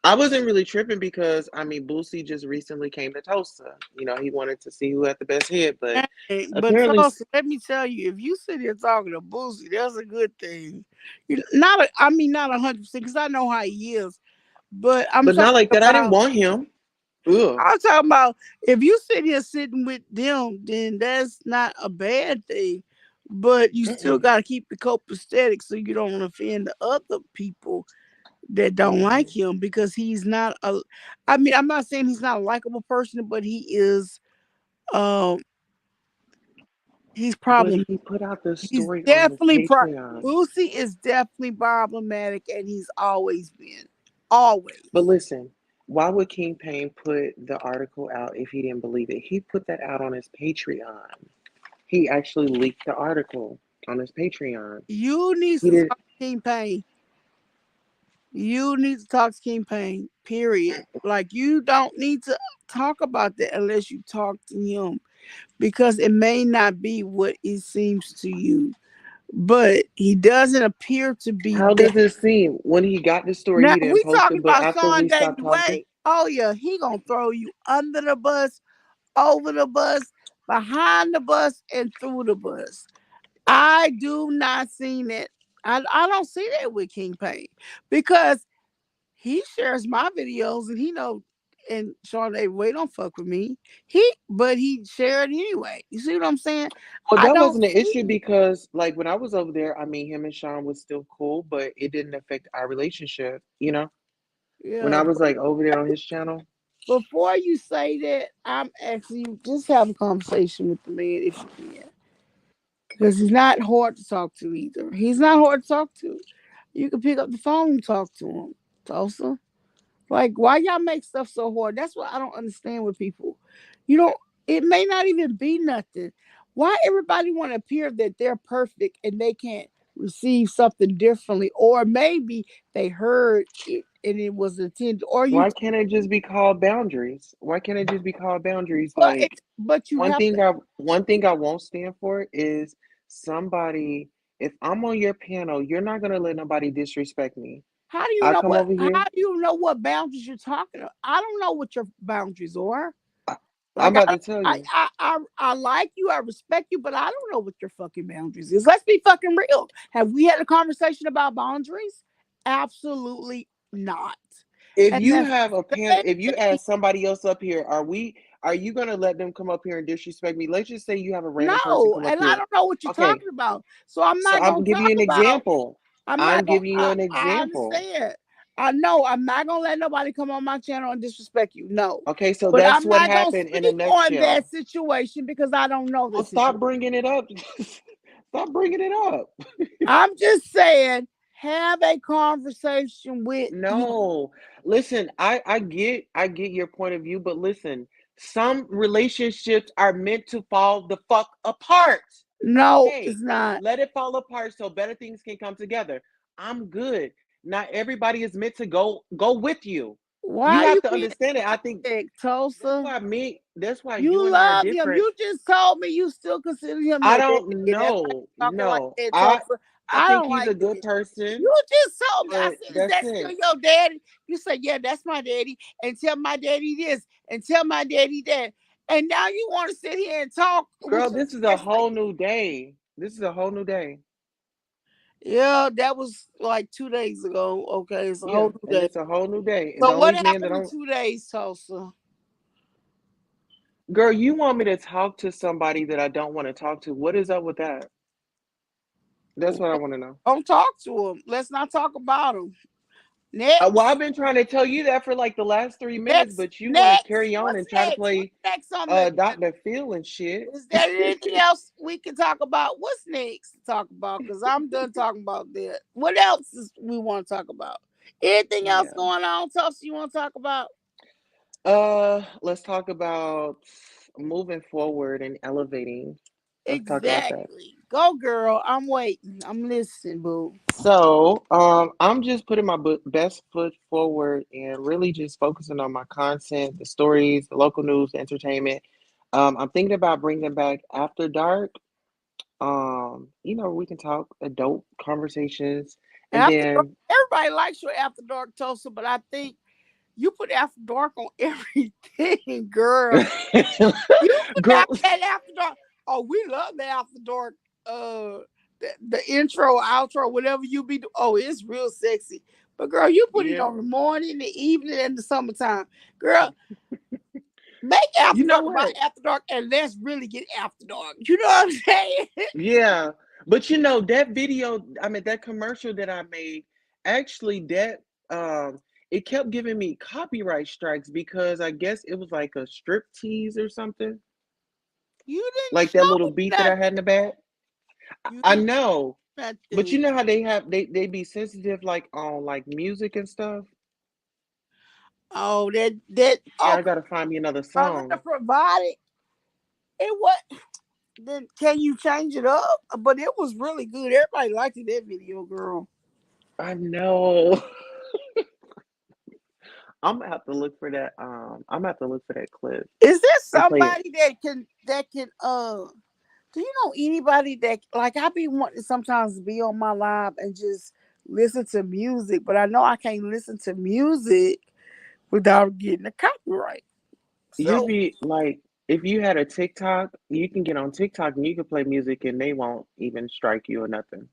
Speaker 2: I wasn't really tripping because I mean Boosie just recently came to Tulsa. You know, he wanted to see who had the best hit, but
Speaker 1: Hey, but
Speaker 2: apparently,
Speaker 1: Tulsa, let me tell you, if you sit here talking to Boosie, that's a good thing. Not, I mean, not 100% because I know how he is. But I'm
Speaker 2: but not
Speaker 1: talking
Speaker 2: like that. I didn't
Speaker 1: about,
Speaker 2: want him. Ugh.
Speaker 1: I'm talking about if you sit here sitting with them, then that's not a bad thing. But you still
Speaker 2: Mm-mm.
Speaker 1: got to keep the copacetic so you don't offend the other people that don't like
Speaker 2: Mm-hmm.
Speaker 1: him because he's not a. I mean, I'm not saying he's not a likable person, but he is. Um, he's
Speaker 2: But
Speaker 1: problem.
Speaker 2: he put out the
Speaker 1: He's
Speaker 2: story on his
Speaker 1: definitely
Speaker 2: Patreon.
Speaker 1: Boosie is definitely problematic, and he's always been, always.
Speaker 2: But listen, why would King Payne put the article out if he didn't believe it? He put that out on his Patreon. He actually leaked the article on his Patreon.
Speaker 1: You need
Speaker 2: He
Speaker 1: to
Speaker 2: did.
Speaker 1: talk to King Payne. You need to talk to King Payne. Period. Like you don't need to talk about that unless you talk to him because it may not be what it seems to you. But he doesn't appear to be
Speaker 2: How
Speaker 1: that.
Speaker 2: does it seem? When he got the story,
Speaker 1: Now
Speaker 2: he didn't
Speaker 1: we
Speaker 2: post
Speaker 1: talking
Speaker 2: it, but
Speaker 1: about
Speaker 2: after we
Speaker 1: Sunday
Speaker 2: stopped talking,
Speaker 1: Dwayne. Oh yeah, he gonna throw you under the bus, over the bus, behind the bus, and through the bus. I do not see that. I don't see that with King Payne because he shares my videos and he know and Sean David Wade don't fuck with me. But he shared anyway. You see what I'm saying?
Speaker 2: Well,
Speaker 1: I
Speaker 2: that
Speaker 1: don't
Speaker 2: wasn't an issue
Speaker 1: see.
Speaker 2: because, like, when I was over there, I mean, him and Sean was still cool, but it didn't affect our relationship, you know? When
Speaker 1: Yeah,
Speaker 2: I was, like, over there on his channel.
Speaker 1: before you say that, I'm asking you just have a conversation with the man if you can, because he's not hard to talk to either. He's not hard to talk to. You can pick up the phone and talk to him, Tulsa. Like, why y'all make stuff so hard? That's what I don't understand with people. You don't. It may not even be nothing. Why everybody want to appear that they're perfect and they can't receive something differently, or maybe they heard it and it was intended, or you.
Speaker 2: Why can't it just be called boundaries? Why can't it just be called boundaries?
Speaker 1: But
Speaker 2: Like,
Speaker 1: but you have to.
Speaker 2: one thing I won't stand for is somebody, if I'm on your panel, you're not gonna let nobody disrespect me.
Speaker 1: How do you
Speaker 2: I
Speaker 1: know
Speaker 2: come
Speaker 1: what?
Speaker 2: over
Speaker 1: How
Speaker 2: here,
Speaker 1: do you know what boundaries you're talking about? I don't know what your boundaries are.
Speaker 2: I, I'm
Speaker 1: Like
Speaker 2: about to tell you.
Speaker 1: I like you, I respect you, but I don't know what your fucking boundaries is. Let's be fucking real. Have we had a conversation about boundaries? Absolutely not.
Speaker 2: If
Speaker 1: And
Speaker 2: you
Speaker 1: the
Speaker 2: have a panel,
Speaker 1: same
Speaker 2: if you
Speaker 1: thing.
Speaker 2: ask somebody else up here, are you gonna let them come up here and disrespect me? Let's just say you have a random person
Speaker 1: No,
Speaker 2: come up
Speaker 1: and I
Speaker 2: here.
Speaker 1: don't know what you're
Speaker 2: Okay,
Speaker 1: talking about. So I'm
Speaker 2: so
Speaker 1: not
Speaker 2: I'm
Speaker 1: gonna
Speaker 2: gonna give
Speaker 1: talk
Speaker 2: you an
Speaker 1: about.
Speaker 2: example.
Speaker 1: I'm not
Speaker 2: I'm
Speaker 1: gonna.
Speaker 2: giving you an
Speaker 1: I
Speaker 2: example.
Speaker 1: understand. I know I'm not gonna let nobody come on my channel and disrespect you. No,
Speaker 2: Okay, so
Speaker 1: but
Speaker 2: that's
Speaker 1: I'm
Speaker 2: what
Speaker 1: not gonna
Speaker 2: happened in a
Speaker 1: speak on that
Speaker 2: nutshell.
Speaker 1: situation because I don't know the
Speaker 2: Well, stop
Speaker 1: situation.
Speaker 2: bringing it up. Stop bringing it up.
Speaker 1: I'm just saying, have a conversation with him.
Speaker 2: No, listen, I get your point of view, but listen, some relationships are meant to fall the fuck apart.
Speaker 1: No,
Speaker 2: Okay,
Speaker 1: it's not.
Speaker 2: let it fall apart so better things can come together. I'm good. Not everybody is meant to go with you.
Speaker 1: Why
Speaker 2: You
Speaker 1: are you
Speaker 2: have to
Speaker 1: being
Speaker 2: understand it. I think
Speaker 1: toxic,
Speaker 2: that's
Speaker 1: Tulsa?
Speaker 2: why me, that's why you
Speaker 1: You
Speaker 2: and I are
Speaker 1: love him.
Speaker 2: different.
Speaker 1: You just told me you still consider him
Speaker 2: I
Speaker 1: your daddy,
Speaker 2: don't
Speaker 1: and that's why
Speaker 2: know.
Speaker 1: you talking like
Speaker 2: No,
Speaker 1: that, Tulsa.
Speaker 2: I
Speaker 1: I
Speaker 2: think
Speaker 1: don't
Speaker 2: he's a
Speaker 1: like
Speaker 2: good
Speaker 1: this. You
Speaker 2: person,
Speaker 1: just told me. I
Speaker 2: but
Speaker 1: said, "Is
Speaker 2: that's
Speaker 1: that still
Speaker 2: it.
Speaker 1: your daddy?" You said, "Yeah, that's my daddy." And tell my daddy this, and tell my daddy that. And now you want to sit here and talk with
Speaker 2: Girl,
Speaker 1: your
Speaker 2: this is a
Speaker 1: chest like
Speaker 2: whole
Speaker 1: that.
Speaker 2: new day. This is a whole new day.
Speaker 1: Yeah, that was like 2 days ago. Okay, it's a
Speaker 2: Yeah,
Speaker 1: whole new
Speaker 2: and
Speaker 1: day.
Speaker 2: it's a whole new day. And
Speaker 1: So
Speaker 2: the
Speaker 1: what
Speaker 2: only man that
Speaker 1: happened in
Speaker 2: I'm
Speaker 1: 2 days, Tulsa?
Speaker 2: girl, you want me to talk to somebody that I don't want to talk to. What is up with that? That's what I want to know.
Speaker 1: Don't talk to him. Let's not talk about him.
Speaker 2: Well, I've
Speaker 1: Next.
Speaker 2: been trying to tell you that for like the last 3 minutes,
Speaker 1: Next.
Speaker 2: but you want to
Speaker 1: Next.
Speaker 2: carry on
Speaker 1: What's
Speaker 2: and try to
Speaker 1: next? What's
Speaker 2: play
Speaker 1: next on the agenda?
Speaker 2: Dr. Phil and shit.
Speaker 1: Is there anything else we can talk about? What's next to talk about? Because I'm done talking about that. What else is we want to talk about? Anything else
Speaker 2: Yeah.
Speaker 1: going on, Tulsa, you want to talk about?
Speaker 2: Let's talk about moving forward and elevating. Let's talk about that.
Speaker 1: Exactly. Go, girl. I'm waiting. I'm listening, boo.
Speaker 2: So, I'm just putting my best foot forward and really just focusing on my content, the stories, the local news, the entertainment. I'm thinking about bringing back After Dark. We can talk adult conversations, and
Speaker 1: After dark,
Speaker 2: then
Speaker 1: everybody likes your after dark, Tulsa, but I think you put after dark on everything, girl. You put
Speaker 2: girl,
Speaker 1: that after dark. Oh, we love the after dark. Uh, the intro, outro, whatever you be. Oh, it's real sexy. But girl, you put it
Speaker 2: yeah,
Speaker 1: on the morning, the evening, and the summertime. Girl, make after
Speaker 2: you know
Speaker 1: dark about
Speaker 2: what?
Speaker 1: after dark, and let's really get after dark. You know what I'm saying?
Speaker 2: Yeah, but that video, I mean, that commercial that I made, actually, that it kept giving me copyright strikes because I guess it was like a strip tease or something,
Speaker 1: You didn't
Speaker 2: like that
Speaker 1: show
Speaker 2: little
Speaker 1: me
Speaker 2: beat that I
Speaker 1: nothing.
Speaker 2: had in the back.
Speaker 1: You
Speaker 2: I
Speaker 1: didn't
Speaker 2: know,
Speaker 1: show me
Speaker 2: but
Speaker 1: nothing.
Speaker 2: you know how they be sensitive like on like music and stuff.
Speaker 1: Oh, that.
Speaker 2: Yeah,
Speaker 1: Oh,
Speaker 2: I gotta find me another
Speaker 1: I'm gonna
Speaker 2: song.
Speaker 1: provide it. It what? Then can you change it up? But it was really good. Everybody liked it, that video, girl.
Speaker 2: I know. I'm gonna have to look for that. I'm gonna have to look for that clip
Speaker 1: Is there
Speaker 2: and play it.
Speaker 1: somebody that can do you know anybody that like I be wanting sometimes to be on my live and just listen to music, but I know I can't listen to music without getting a copyright.
Speaker 2: You'd
Speaker 1: So
Speaker 2: be like, if you had a TikTok, you can get on TikTok and you can play music and they won't even strike you or nothing.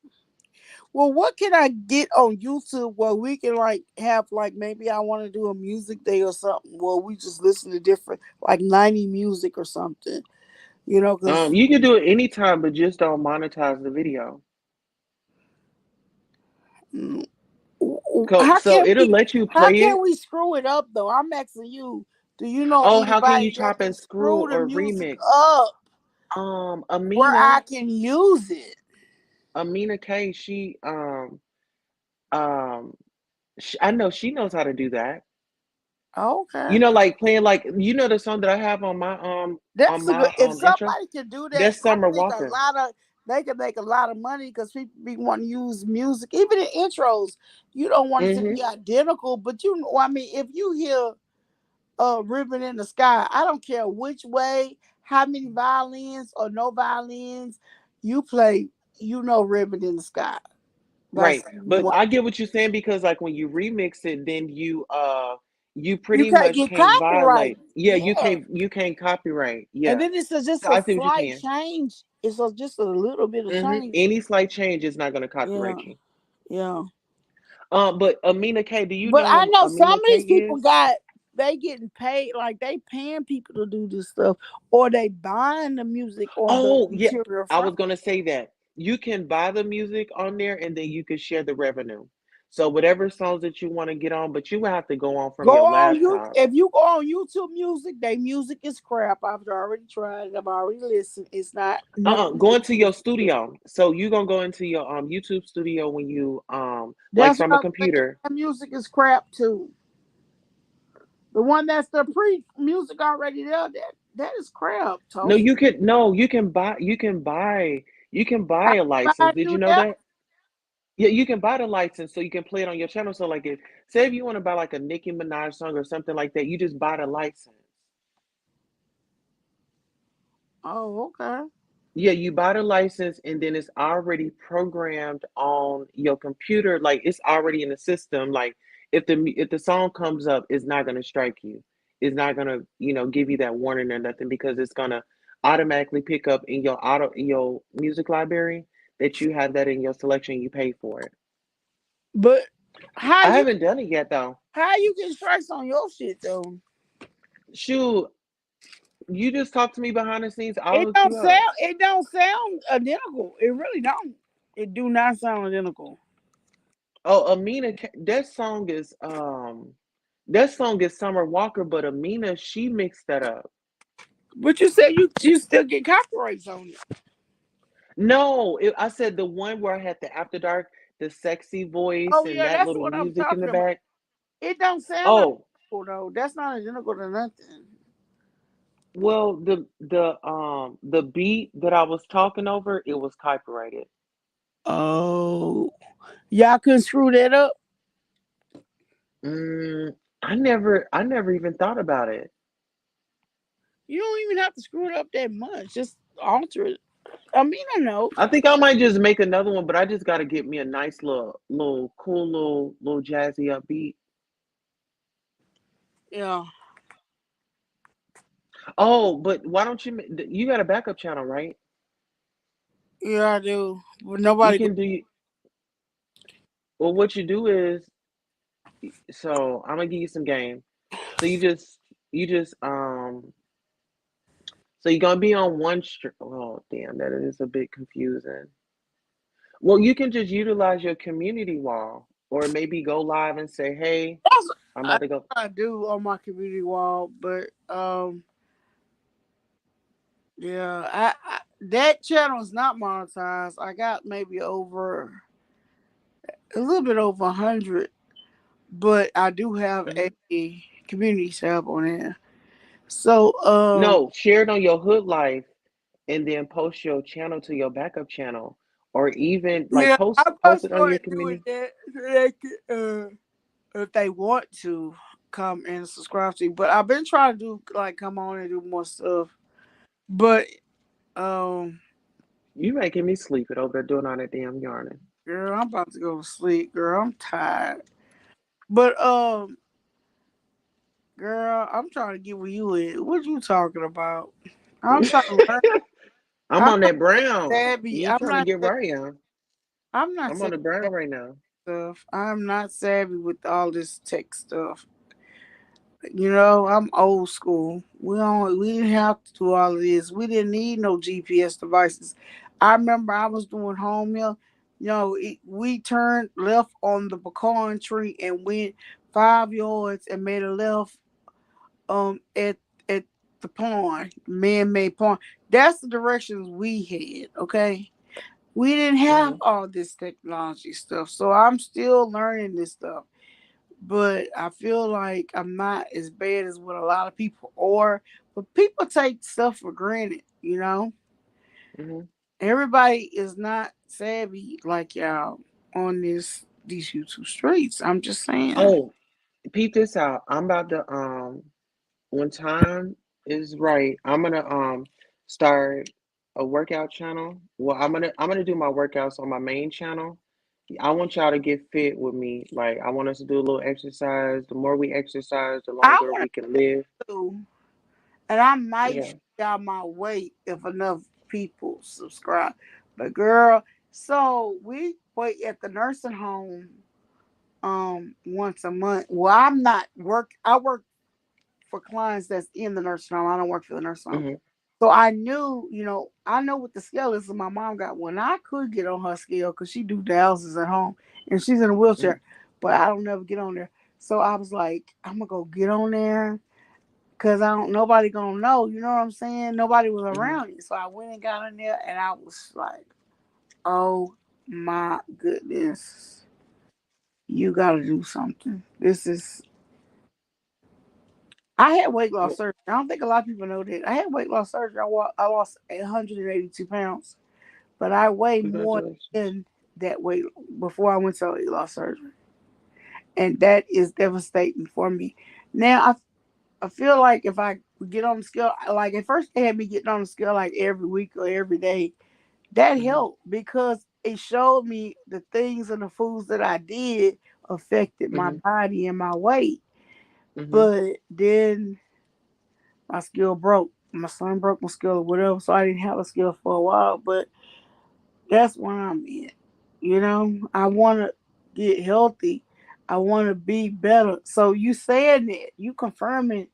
Speaker 1: Well, what can I get on YouTube where we can like have like maybe I want to do a music day or something where we just listen to different like 90 music or something, because
Speaker 2: You can do it anytime, but just don't monetize the video.
Speaker 1: how
Speaker 2: So
Speaker 1: can
Speaker 2: it'll
Speaker 1: we
Speaker 2: let you
Speaker 1: how
Speaker 2: play
Speaker 1: can
Speaker 2: it.
Speaker 1: we screw it up though? I'm asking you. Do you know
Speaker 2: Oh, how can you
Speaker 1: anybody that
Speaker 2: chop
Speaker 1: can
Speaker 2: and screw
Speaker 1: screw the
Speaker 2: or
Speaker 1: music
Speaker 2: remix?
Speaker 1: up where I
Speaker 2: Amina,
Speaker 1: can use it?
Speaker 2: Amina K, um, I know she knows how to do that.
Speaker 1: Okay.
Speaker 2: Like playing like the song that I have on
Speaker 1: That's a good.
Speaker 2: my
Speaker 1: If
Speaker 2: intro.
Speaker 1: somebody can do that,
Speaker 2: That's
Speaker 1: I
Speaker 2: Summer
Speaker 1: think a
Speaker 2: Walker.
Speaker 1: lot of they can make a lot of money because people be want to use music, even in intros. You don't want it to
Speaker 2: Hmm.
Speaker 1: be identical, but I mean, if you hear "Ribbon in the Sky," I don't care which way, how many violins or no violins you play. "Ribbon in the Sky" by
Speaker 2: Right.
Speaker 1: Stevie
Speaker 2: But
Speaker 1: Wonder.
Speaker 2: I get what you're saying because like when you remix it, then you
Speaker 1: You
Speaker 2: pretty
Speaker 1: can't
Speaker 2: much
Speaker 1: get
Speaker 2: can't violate.
Speaker 1: copyrighted.
Speaker 2: Yeah, you
Speaker 1: Yeah,
Speaker 2: can't copyright.
Speaker 1: and
Speaker 2: Yeah.
Speaker 1: then it's just
Speaker 2: So
Speaker 1: a
Speaker 2: I see what you're
Speaker 1: slight
Speaker 2: saying.
Speaker 1: change. Just a little bit of change.
Speaker 2: Any slight change is not gonna
Speaker 1: Yeah,
Speaker 2: copyright you.
Speaker 1: yeah.
Speaker 2: But Amina K, do you
Speaker 1: But
Speaker 2: know
Speaker 1: I
Speaker 2: who
Speaker 1: know some
Speaker 2: Amina
Speaker 1: of
Speaker 2: K
Speaker 1: these people
Speaker 2: is?
Speaker 1: they getting paid, like they paying people to do this stuff, or they buying the music or the
Speaker 2: Oh, yeah.
Speaker 1: material
Speaker 2: I
Speaker 1: from.
Speaker 2: was gonna say that. You can buy the music on there and then you can share the revenue. So whatever songs that you want to get on, but you will have to go on from
Speaker 1: Go
Speaker 2: your
Speaker 1: on you
Speaker 2: laptop.
Speaker 1: if you go on YouTube Music, they music is crap. I've already tried it. I've already listened. It's not nothing
Speaker 2: Go
Speaker 1: to
Speaker 2: into your
Speaker 1: listen to.
Speaker 2: studio. So you gonna go into your YouTube studio when you like
Speaker 1: That's what
Speaker 2: from a
Speaker 1: I'm saying.
Speaker 2: computer.
Speaker 1: That music is crap too. The one that's the pre music already there, that is crap,
Speaker 2: No,
Speaker 1: Tulsa.
Speaker 2: you can buy
Speaker 1: How
Speaker 2: a
Speaker 1: you buy
Speaker 2: license. Did you
Speaker 1: do
Speaker 2: know
Speaker 1: that?
Speaker 2: that? Yeah, you can buy the license so you can play it on your channel. So like if say if you want to buy like a Nicki Minaj song or something like that, you just buy the license.
Speaker 1: Oh, okay.
Speaker 2: Yeah, you buy the license and then it's already programmed on your computer. Like it's already in the system. Like if the song comes up, it's not gonna strike you. It's not gonna, give you that warning or nothing because it's gonna automatically pick up in your music library that you have that in your selection, you pay for it.
Speaker 1: But how
Speaker 2: I
Speaker 1: you
Speaker 2: haven't done it yet though.
Speaker 1: how you get strikes on your shit though?
Speaker 2: Shoot, you just talk to me behind the scenes, I'll
Speaker 1: It
Speaker 2: hook
Speaker 1: don't
Speaker 2: you up.
Speaker 1: sound it don't sound identical. It really don't. It do not sound identical.
Speaker 2: Oh, that song is Summer Walker, but Amina, she mixed that up.
Speaker 1: But you said you still get copyrights on it.
Speaker 2: No, I said the one where I had the After Dark, the sexy voice
Speaker 1: Oh
Speaker 2: and
Speaker 1: yeah,
Speaker 2: that
Speaker 1: that's
Speaker 2: little
Speaker 1: what I'm
Speaker 2: music in the
Speaker 1: talking about.
Speaker 2: back.
Speaker 1: It don't sound
Speaker 2: Oh,
Speaker 1: identical though. That's not identical to nothing.
Speaker 2: well, the beat that I was talking over, it was copyrighted.
Speaker 1: Oh, y'all couldn't screw that up.
Speaker 2: Mm, I never even thought about it.
Speaker 1: You don't even have to screw it up that much. Just alter it. I mean, I know.
Speaker 2: I think I might just make another one, but I just got to get me a nice little cool little jazzy up beat.
Speaker 1: Yeah,
Speaker 2: Oh, but why don't you got a backup channel, right?
Speaker 1: yeah, I do. But
Speaker 2: You
Speaker 1: nobody.
Speaker 2: can do well. What you do is, so I'm gonna give you some game. So so you're gonna be on one stream. Oh, damn, that is a bit confusing. Well, you can just utilize your community wall, or maybe go live and say, "Hey,
Speaker 1: That's
Speaker 2: I'm
Speaker 1: I,
Speaker 2: about to go."
Speaker 1: I do on my community wall, but yeah, that channel is not monetized. I got maybe over a little bit over 100, but I do have
Speaker 2: Mhm.
Speaker 1: a community tab on there. So
Speaker 2: No, share it on your Hood Life, and then post your channel to your backup channel, or even like
Speaker 1: yeah,
Speaker 2: post
Speaker 1: I'm gonna
Speaker 2: post it on
Speaker 1: start
Speaker 2: your
Speaker 1: doing
Speaker 2: community.
Speaker 1: that so they can, if they want to come and subscribe to you. But I've been trying to do like come on and do more stuff. But um,
Speaker 2: You making me sleep it over there doing all that damn yarning.
Speaker 1: girl, I'm about to go to sleep. Girl, I'm tired. But girl, I'm trying to get where you at. What you talking about? I'm trying to learn.
Speaker 2: I'm
Speaker 1: I'm
Speaker 2: on
Speaker 1: not
Speaker 2: that brown.
Speaker 1: savvy.
Speaker 2: You
Speaker 1: I'm
Speaker 2: trying to
Speaker 1: not.
Speaker 2: get right on?
Speaker 1: I'm not
Speaker 2: I'm on
Speaker 1: savvy
Speaker 2: the grind
Speaker 1: with
Speaker 2: right now.
Speaker 1: stuff. I'm not savvy with all this tech stuff. You know, I'm old school. We didn't have to do all of this. We didn't need no GPS devices. I remember I was doing home meal. You know, we turned left on the pecan tree and went 5 yards and made a left at the pond, man made pond. That's the directions we had, okay? We didn't have
Speaker 2: Hmm.
Speaker 1: all this technology stuff. So I'm still learning this stuff. But I feel like I'm not as bad as what a lot of people are. But people take stuff for granted, you know.
Speaker 2: Hmm.
Speaker 1: Everybody is not savvy like y'all on these YouTube streets. I'm just saying.
Speaker 2: Oh, peep this out. I'm about to when time is right, I'm gonna start a workout channel. Well, I'm gonna do my workouts on my main channel. I want y'all to get fit with me. Like I want us to do a little exercise. The more we exercise, the
Speaker 1: I
Speaker 2: longer
Speaker 1: want
Speaker 2: we can live.
Speaker 1: to, and I might
Speaker 2: Yeah.
Speaker 1: show y'all my weight if enough people subscribe. But girl, so we wait at the nursing home once a month. Well, I'm not work. I work for clients that's in the nursing home. I don't work for the nursing home.
Speaker 2: Hmm.
Speaker 1: So I knew, I know what the scale is. And my mom got one. I could get on her scale because she do dialysis at home and she's in a
Speaker 2: Hmm.
Speaker 1: wheelchair, but I don't never get on there. So I was like, I'm gonna go get on there because I don't. Nobody gonna know. You know what I'm saying? Nobody was
Speaker 2: Hmm.
Speaker 1: around me, so I went and got on there, and I was like, oh my goodness, you gotta do something. This is. I had weight loss
Speaker 2: Well,
Speaker 1: surgery. I don't think a lot of people know that. I had weight loss surgery. I lost 182 pounds, but I weigh more
Speaker 2: congratulations.
Speaker 1: than that weight before I went to weight loss surgery, and that is devastating for me. Now I feel like if I get on the scale, like at first they had me getting on the scale like every week or every day. That
Speaker 2: Hmm.
Speaker 1: helped because it showed me the things and the foods that I did affected my
Speaker 2: Hmm.
Speaker 1: body and my weight.
Speaker 2: Hmm.
Speaker 1: But then my scale broke. My son broke my scale or whatever, so I didn't have a scale for a while. But that's where I'm in. You know, I want to get healthy. I want to be better. So you saying that, you confirming,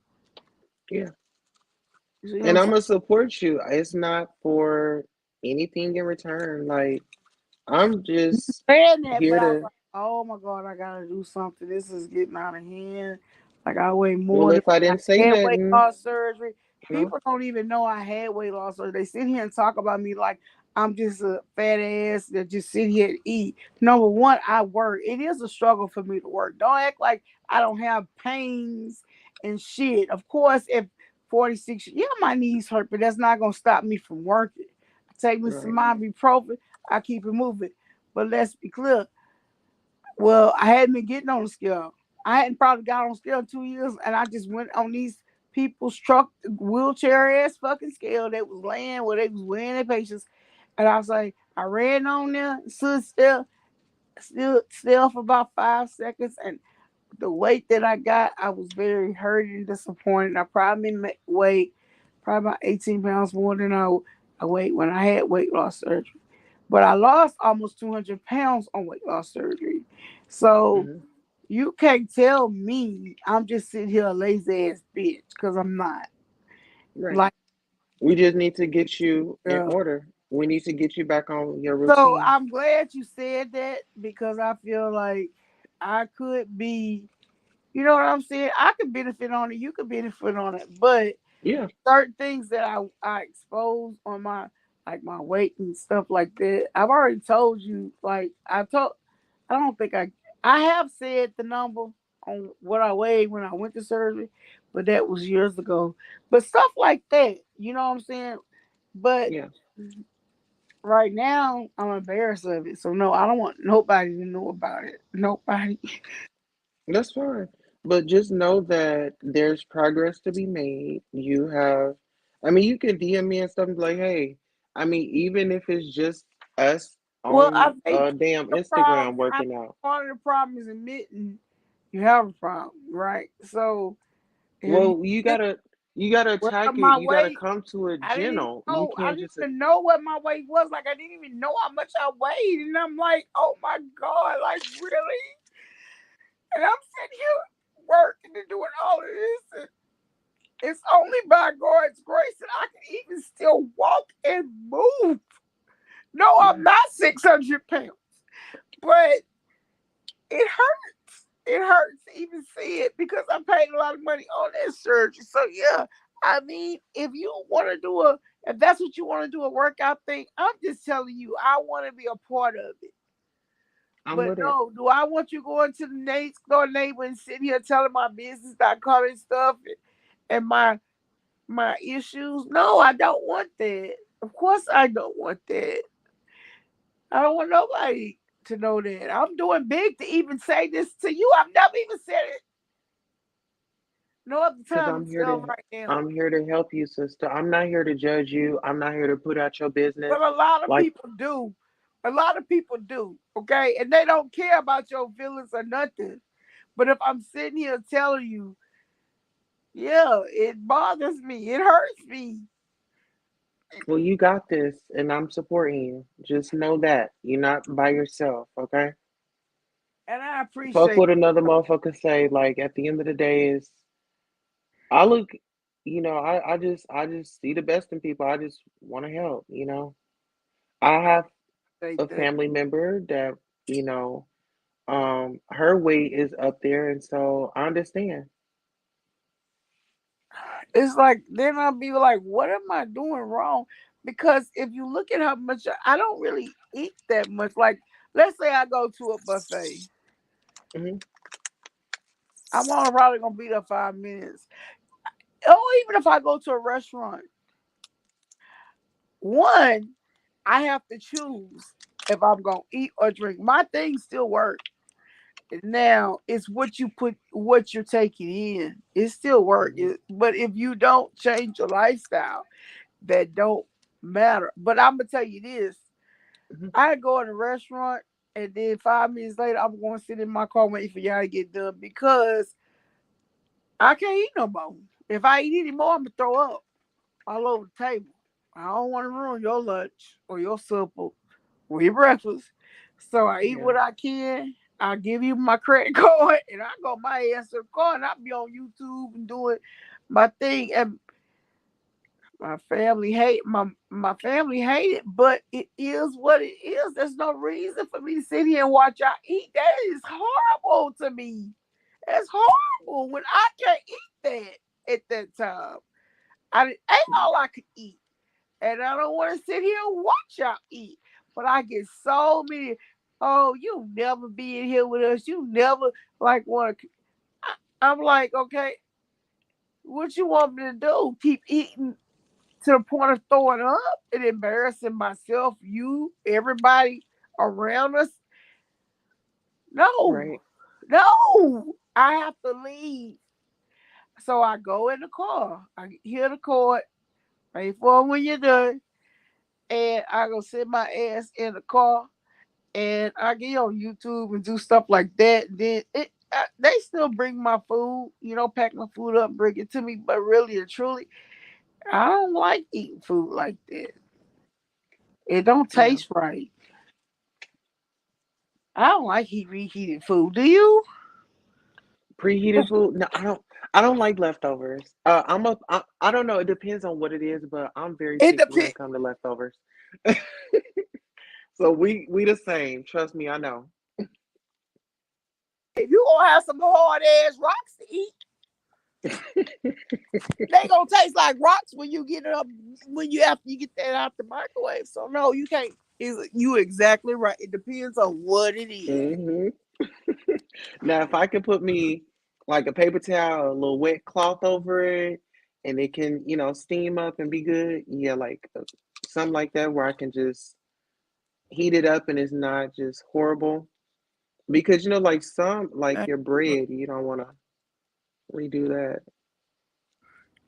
Speaker 2: Yeah.
Speaker 1: you know what
Speaker 2: And
Speaker 1: I'm
Speaker 2: I'm
Speaker 1: saying?
Speaker 2: gonna support you. It's not for anything in return. Like I'm just
Speaker 1: Saying that, but
Speaker 2: here
Speaker 1: I was
Speaker 2: to.
Speaker 1: like, oh my God, I gotta do something. This is getting out of hand. Like I weigh
Speaker 2: Well,
Speaker 1: more than
Speaker 2: if I
Speaker 1: I
Speaker 2: didn't say
Speaker 1: had weight
Speaker 2: nothing,
Speaker 1: loss surgery.
Speaker 2: you know.
Speaker 1: People don't even know I had weight loss surgery. They sit here and talk about me like I'm just a fat ass that just sit here and eat. Number one, I work. It is a struggle for me to work. Don't act like I don't have pains and shit. Of course, if 46, yeah, my knees hurt, but that's not gonna stop me from working. I take me some
Speaker 2: Right.
Speaker 1: ibuprofen, I keep it moving. But let's be clear. Well, I hadn't been getting on the scale. I hadn't probably got on the scale in 2 years, and I just went on these people's truck wheelchair ass fucking scale that was laying where they was weighing their patients. And I was like, I ran on there, stood still for about 5 seconds, and the weight that I got, I was very hurt and disappointed. I probably weighed probably about 18 pounds more than I weighed when I had weight loss surgery. But I lost almost 200 pounds on weight loss surgery. So
Speaker 2: Hmm.
Speaker 1: you can't tell me I'm just sitting here a lazy ass bitch because I'm not.
Speaker 2: Right.
Speaker 1: Like,
Speaker 2: We just need to get you in
Speaker 1: girl.
Speaker 2: order. We need to get you back on your
Speaker 1: So
Speaker 2: routine.
Speaker 1: I'm glad you said that because I feel like I could be, you know what I'm saying? I could benefit on it. You could benefit on it. But
Speaker 2: Yeah.
Speaker 1: certain things that I expose on my like my weight and stuff like that. I've already told you. Like I don't think I have said the number on what I weighed when I went to surgery, but that was years ago. But stuff like that, you know what I'm saying? But
Speaker 2: Yeah.
Speaker 1: right now I'm embarrassed of it. So no, I don't want nobody to know about it. Nobody.
Speaker 2: That's fine. But just know that there's progress to be made. You have, I mean, you can DM me and stuff and be like, hey, I mean, even if it's just us
Speaker 1: Well,
Speaker 2: on
Speaker 1: I think
Speaker 2: damn
Speaker 1: the problem.
Speaker 2: Instagram working out.
Speaker 1: Part of the problem is admitting you have a problem, right? So if you
Speaker 2: Well, you
Speaker 1: just
Speaker 2: gotta. You gotta
Speaker 1: Well,
Speaker 2: attack it.
Speaker 1: my
Speaker 2: You gotta
Speaker 1: weight,
Speaker 2: come to it
Speaker 1: I didn't even
Speaker 2: gentle. You
Speaker 1: know. I
Speaker 2: can't
Speaker 1: didn't
Speaker 2: just.
Speaker 1: even know what my weight was. Like I didn't even know how much I weighed, and I'm like, oh my god, like really? And I'm sitting here working and doing all of this, and it's only by God's grace that I can even still walk and move. No, I'm
Speaker 2: Yeah,
Speaker 1: not 600 pounds, but it hurts. It hurts to even see it because I paid a lot of money on that surgery. So yeah, I mean, if that's what you want to do a workout thing, I'm just telling you, I want to be a part of it.
Speaker 2: I'm
Speaker 1: But
Speaker 2: with it.
Speaker 1: no, do I want you going to the next door neighbor and sitting here telling my business.com and stuff and my issues? No, I don't want that. Of course, I don't want that. I don't want nobody to know that. I'm doing big to even say this to you. I've never even said it no other
Speaker 2: Cause
Speaker 1: time until right now.
Speaker 2: I'm here to help you, sister. I'm not here to judge you. I'm not here to put out your business.
Speaker 1: But a lot of
Speaker 2: Like,
Speaker 1: people do. A lot of people do. Okay. And they don't care about your feelings or nothing. But if I'm sitting here telling you, yeah, it bothers me. It hurts me.
Speaker 2: well, you got this, and I'm supporting you. Just know that you're not by yourself. Okay.
Speaker 1: And I
Speaker 2: Fuck
Speaker 1: appreciate
Speaker 2: what another motherfucker say. Like at the end of the day, is I look. I just see the best in people. I just want to help. I have a
Speaker 1: that.
Speaker 2: family member that you know her weight is up there, and so I understand.
Speaker 1: It's like then I'll be like, what am I doing wrong? Because if you look at how much I don't really eat that much. Like, let's say I go to a buffet.
Speaker 2: Hmm.
Speaker 1: I'm only probably gonna be there 5 minutes. Oh, even if I go to a restaurant, one, I have to choose if I'm gonna eat or drink. My things still work. Now it's what you're taking in. It still work.
Speaker 2: Hmm.
Speaker 1: But if you don't change your lifestyle, that don't matter. But I'm gonna tell you this:
Speaker 2: Hmm.
Speaker 1: I go in a restaurant and then 5 minutes later, I'm going to sit in my car waiting for y'all to get done because I can't eat no more. If I eat any more, I'm gonna throw up all over the table. I don't want to ruin your lunch or your supper or your breakfast. So I eat
Speaker 2: Yeah.
Speaker 1: what I can. I give you my credit card and I go my ass to the car and I be on YouTube and doing my thing. And my family hate it, but it is what it is. There's no reason for me to sit here and watch y'all eat. That is horrible to me. That's horrible when I can't eat that at that time. I ate all I could eat. And I don't want to sit here and watch y'all eat. But I get so many, oh, you never be in here with us. You never like want to. I'm like, okay, what you want me to do? Keep eating to the point of throwing up and embarrassing myself, you, everybody around us? No,
Speaker 2: Right.
Speaker 1: no. I have to leave. So I go in the car. I hear the cord. Wait for 'em when you're done. And I go sit my ass in the car and I get on YouTube and do stuff like that. They still bring my food, pack my food up, bring it to me. But really and truly, I don't like eating food like that. It don't
Speaker 2: Yeah.
Speaker 1: taste right. I don't like reheated food. Do you?
Speaker 2: Preheated food? No, I don't. I don't like leftovers. I don't know. It depends on what it is, but I'm very
Speaker 1: It
Speaker 2: picky when
Speaker 1: depends.
Speaker 2: it comes to leftovers. So we the same. Trust me, I know.
Speaker 1: If you gonna have some hard ass rocks to eat, they gonna taste like rocks when you get it up when you after you get that out the microwave. So no, you can't. You exactly right. It depends on what it is.
Speaker 2: Hmm. Now, if I could put me like a paper towel, a little wet cloth over it, and it can, steam up and be good, yeah, like something like that where I can just heat it up and it's not just horrible. Because, like some, like your bread, you don't want to redo that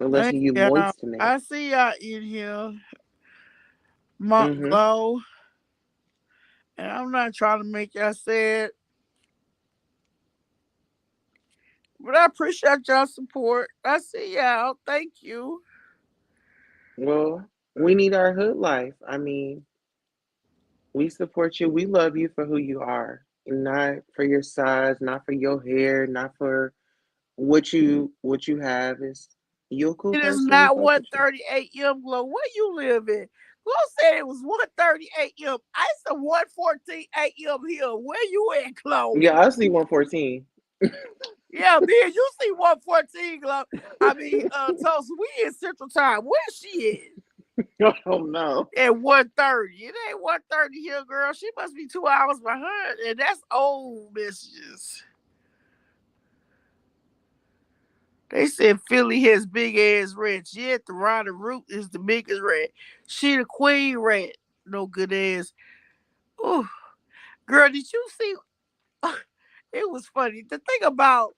Speaker 2: unless
Speaker 1: Thank
Speaker 2: you
Speaker 1: you.
Speaker 2: moisten it.
Speaker 1: I see y'all in here,
Speaker 2: Hmm.
Speaker 1: Montglow, and I'm not trying to make y'all sad, But I appreciate y'all support. I see y'all. Thank you.
Speaker 2: Well, we need our hood life. I mean, we support you. We love you for who you are, not for your size, not for your hair, not for what you have. Is you a cool
Speaker 1: It is
Speaker 2: person? We
Speaker 1: not
Speaker 2: fuck with you.
Speaker 1: 138 M Glow. Where you live at? Glow said it was 138 M. I said 114 AM here. Where you at, Glow?
Speaker 2: Yeah, I see 114.
Speaker 1: Yeah, man, you see 114, Glow. I mean, Tulsa, we in Central Time. Where's she
Speaker 2: Oh no.
Speaker 1: at? At 130. It ain't 130 here, girl. She must be 2 hours behind. And that's old messages. They said Philly has big ass rats. Yet the Ronda Root is the biggest rat. She the queen rat. No good ass. Ooh. Girl, did you see? It was funny. The thing about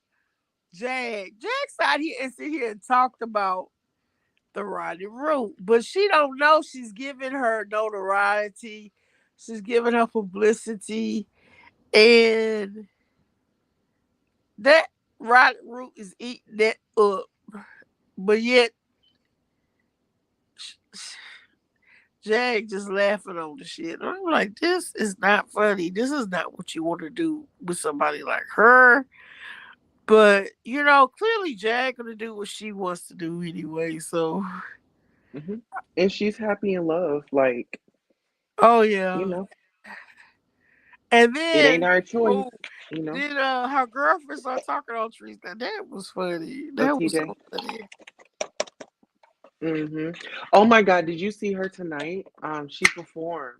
Speaker 1: Jag sat here and sit here and talked about the Ronda Root, but she don't know she's giving her notoriety. She's giving her publicity. And that Ronda Root is eating that up. But yet Jag just laughing on the shit. And I'm like, this is not funny. This is not what you want to do with somebody like her. But clearly Jag gonna do what she wants to do anyway. So,
Speaker 2: Hmm. And she's happy in love. Like,
Speaker 1: oh
Speaker 2: you
Speaker 1: yeah.
Speaker 2: know,
Speaker 1: And
Speaker 2: it ain't
Speaker 1: then,
Speaker 2: our choice.
Speaker 1: oh,
Speaker 2: You know,
Speaker 1: then her girlfriend started talking on trees. Now that was funny.
Speaker 2: oh
Speaker 1: That was
Speaker 2: TJ.
Speaker 1: so funny.
Speaker 2: Hmm. Oh my God, did you see her tonight? She performed,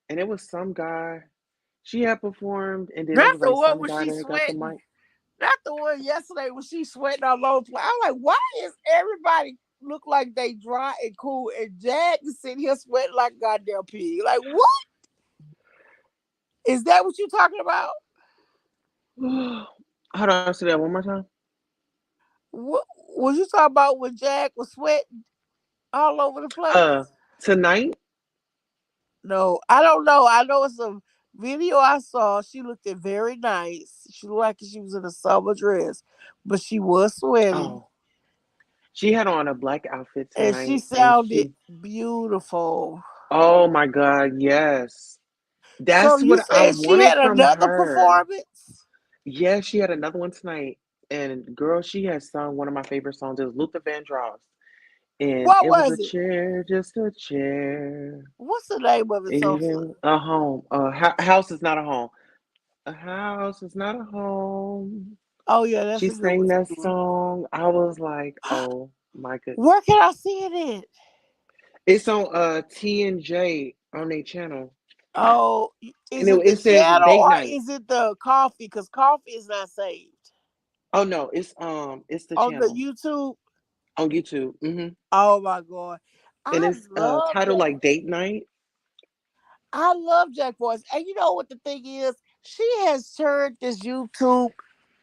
Speaker 2: and it was some guy. She had performed, and then it
Speaker 1: Not
Speaker 2: was
Speaker 1: the
Speaker 2: like
Speaker 1: one
Speaker 2: some
Speaker 1: when
Speaker 2: guy
Speaker 1: she
Speaker 2: that got the
Speaker 1: sweating.
Speaker 2: mic.
Speaker 1: Not the one yesterday when she sweating all over the place. I'm like, why is everybody look like they dry and cool, and Jag is sitting here sweating like a goddamn pig? Like, what is that? What you talking about?
Speaker 2: Hold on, say that one more time.
Speaker 1: What was you talking about when Jag was sweating all over the
Speaker 2: Uh,
Speaker 1: place?
Speaker 2: Tonight.
Speaker 1: No, I don't know. I know it's a video I saw. She looked very nice. She looked like she was in a summer dress, but she was sweating,
Speaker 2: Oh, she had on a black outfit
Speaker 1: and she
Speaker 2: tonight, and
Speaker 1: sounded
Speaker 2: she.
Speaker 1: beautiful.
Speaker 2: Oh my God, yes.
Speaker 1: So
Speaker 2: That's
Speaker 1: you
Speaker 2: what I
Speaker 1: said she
Speaker 2: wanted
Speaker 1: had
Speaker 2: from
Speaker 1: another
Speaker 2: her.
Speaker 1: performance?
Speaker 2: Yeah, she had another one tonight. And girl, she has sung one of my favorite songs. It was Luther Vandross. And
Speaker 1: What
Speaker 2: it was a
Speaker 1: was it?
Speaker 2: chair, just a chair.
Speaker 1: What's the name of it, Tulsa?
Speaker 2: Even a home. A house is not a home. A house is not a home.
Speaker 1: Oh yeah, that's
Speaker 2: She
Speaker 1: a good one
Speaker 2: sang that
Speaker 1: too.
Speaker 2: song. I was like, oh my goodness.
Speaker 1: Where can I see it at?
Speaker 2: It's on T&J on their channel.
Speaker 1: Oh,
Speaker 2: And
Speaker 1: is
Speaker 2: it,
Speaker 1: it the
Speaker 2: it says
Speaker 1: channel
Speaker 2: date
Speaker 1: or
Speaker 2: night.
Speaker 1: is it the coffee? Because coffee is not saved
Speaker 2: Oh no, it's the
Speaker 1: on the
Speaker 2: channel
Speaker 1: YouTube.
Speaker 2: on YouTube.
Speaker 1: Oh my god,
Speaker 2: And
Speaker 1: I
Speaker 2: it's
Speaker 1: love
Speaker 2: titled
Speaker 1: Jack.
Speaker 2: like Date Night.
Speaker 1: I love Jack Voice, and you know what the thing is? She has turned this YouTube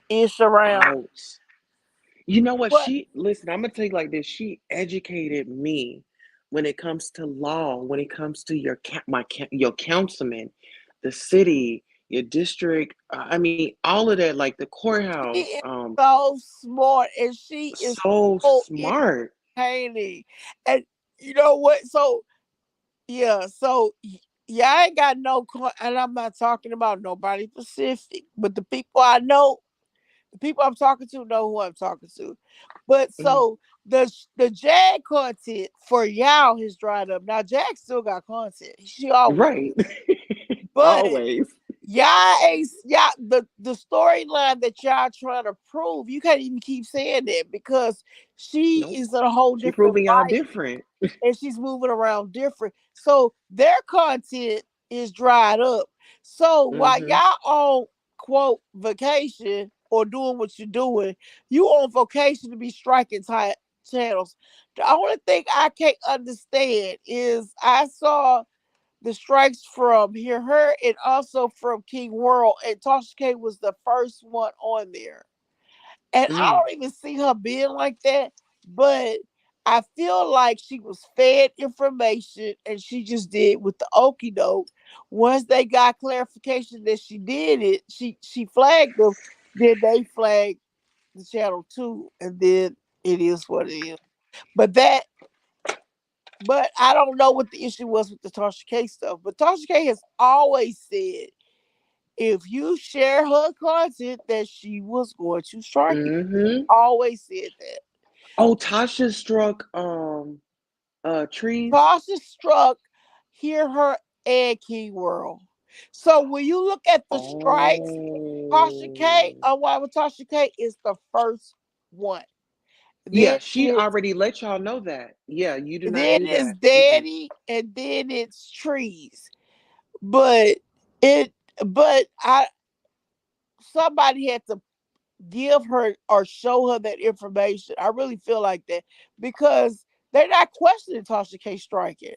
Speaker 1: ish around,
Speaker 2: Out. You know what?
Speaker 1: but
Speaker 2: She listen, I'm gonna tell you like this. She educated me when it comes to law, when it comes to your councilman, the city, your district. I mean, all of that, like the
Speaker 1: she
Speaker 2: courthouse.
Speaker 1: is so smart, and she is
Speaker 2: So
Speaker 1: so
Speaker 2: smart.
Speaker 1: entertaining. And you know what? So yeah, so yeah, I ain't got no, and I'm not talking about nobody specific, but the people I know, the people I'm talking to know who I'm talking to. But
Speaker 2: Mhm.
Speaker 1: so the Jag content for y'all has dried up. Now Jag still got content. She always,
Speaker 2: Right.
Speaker 1: but
Speaker 2: Always.
Speaker 1: y'all ain't y'all the storyline that y'all trying to prove. You can't even keep saying that because she
Speaker 2: Nope.
Speaker 1: is in a whole
Speaker 2: She
Speaker 1: different
Speaker 2: proving y'all
Speaker 1: light
Speaker 2: different.
Speaker 1: and she's moving around different. So their content is dried up. So while
Speaker 2: Hmm.
Speaker 1: y'all on quote vacation or doing what you're doing, you on vacation to be striking channels. The only thing I can't understand is I saw the strikes from Hear Her and also from King World, and Tasha K was the first one on there. And I
Speaker 2: Mm.
Speaker 1: don't even see her being like that, but I feel like she was fed information and she just did with the okey doke. Once they got clarification that she did it, she flagged them, then they flagged. the channel too, and then it is what it is. But that, but I don't know what the issue was with the Tasha K stuff. But Tasha K has always said if you share her content, that she was going to strike you.
Speaker 2: Mm-hmm.
Speaker 1: Always said that.
Speaker 2: Oh, Tasha struck trees.
Speaker 1: Tasha struck Hear Her and Key World. So when you look at the strikes, Tasha K,
Speaker 2: Oh.
Speaker 1: Why with Tasha K is the first one.
Speaker 2: Yeah,
Speaker 1: Then
Speaker 2: she
Speaker 1: it's
Speaker 2: already let y'all know that. Yeah, you do not
Speaker 1: then
Speaker 2: do
Speaker 1: it's
Speaker 2: that. Mm-mm.
Speaker 1: Daddy, and then it's Trees. But it, but I somebody had to give her or show her that information. I really feel like that because they're not questioning Tasha K striking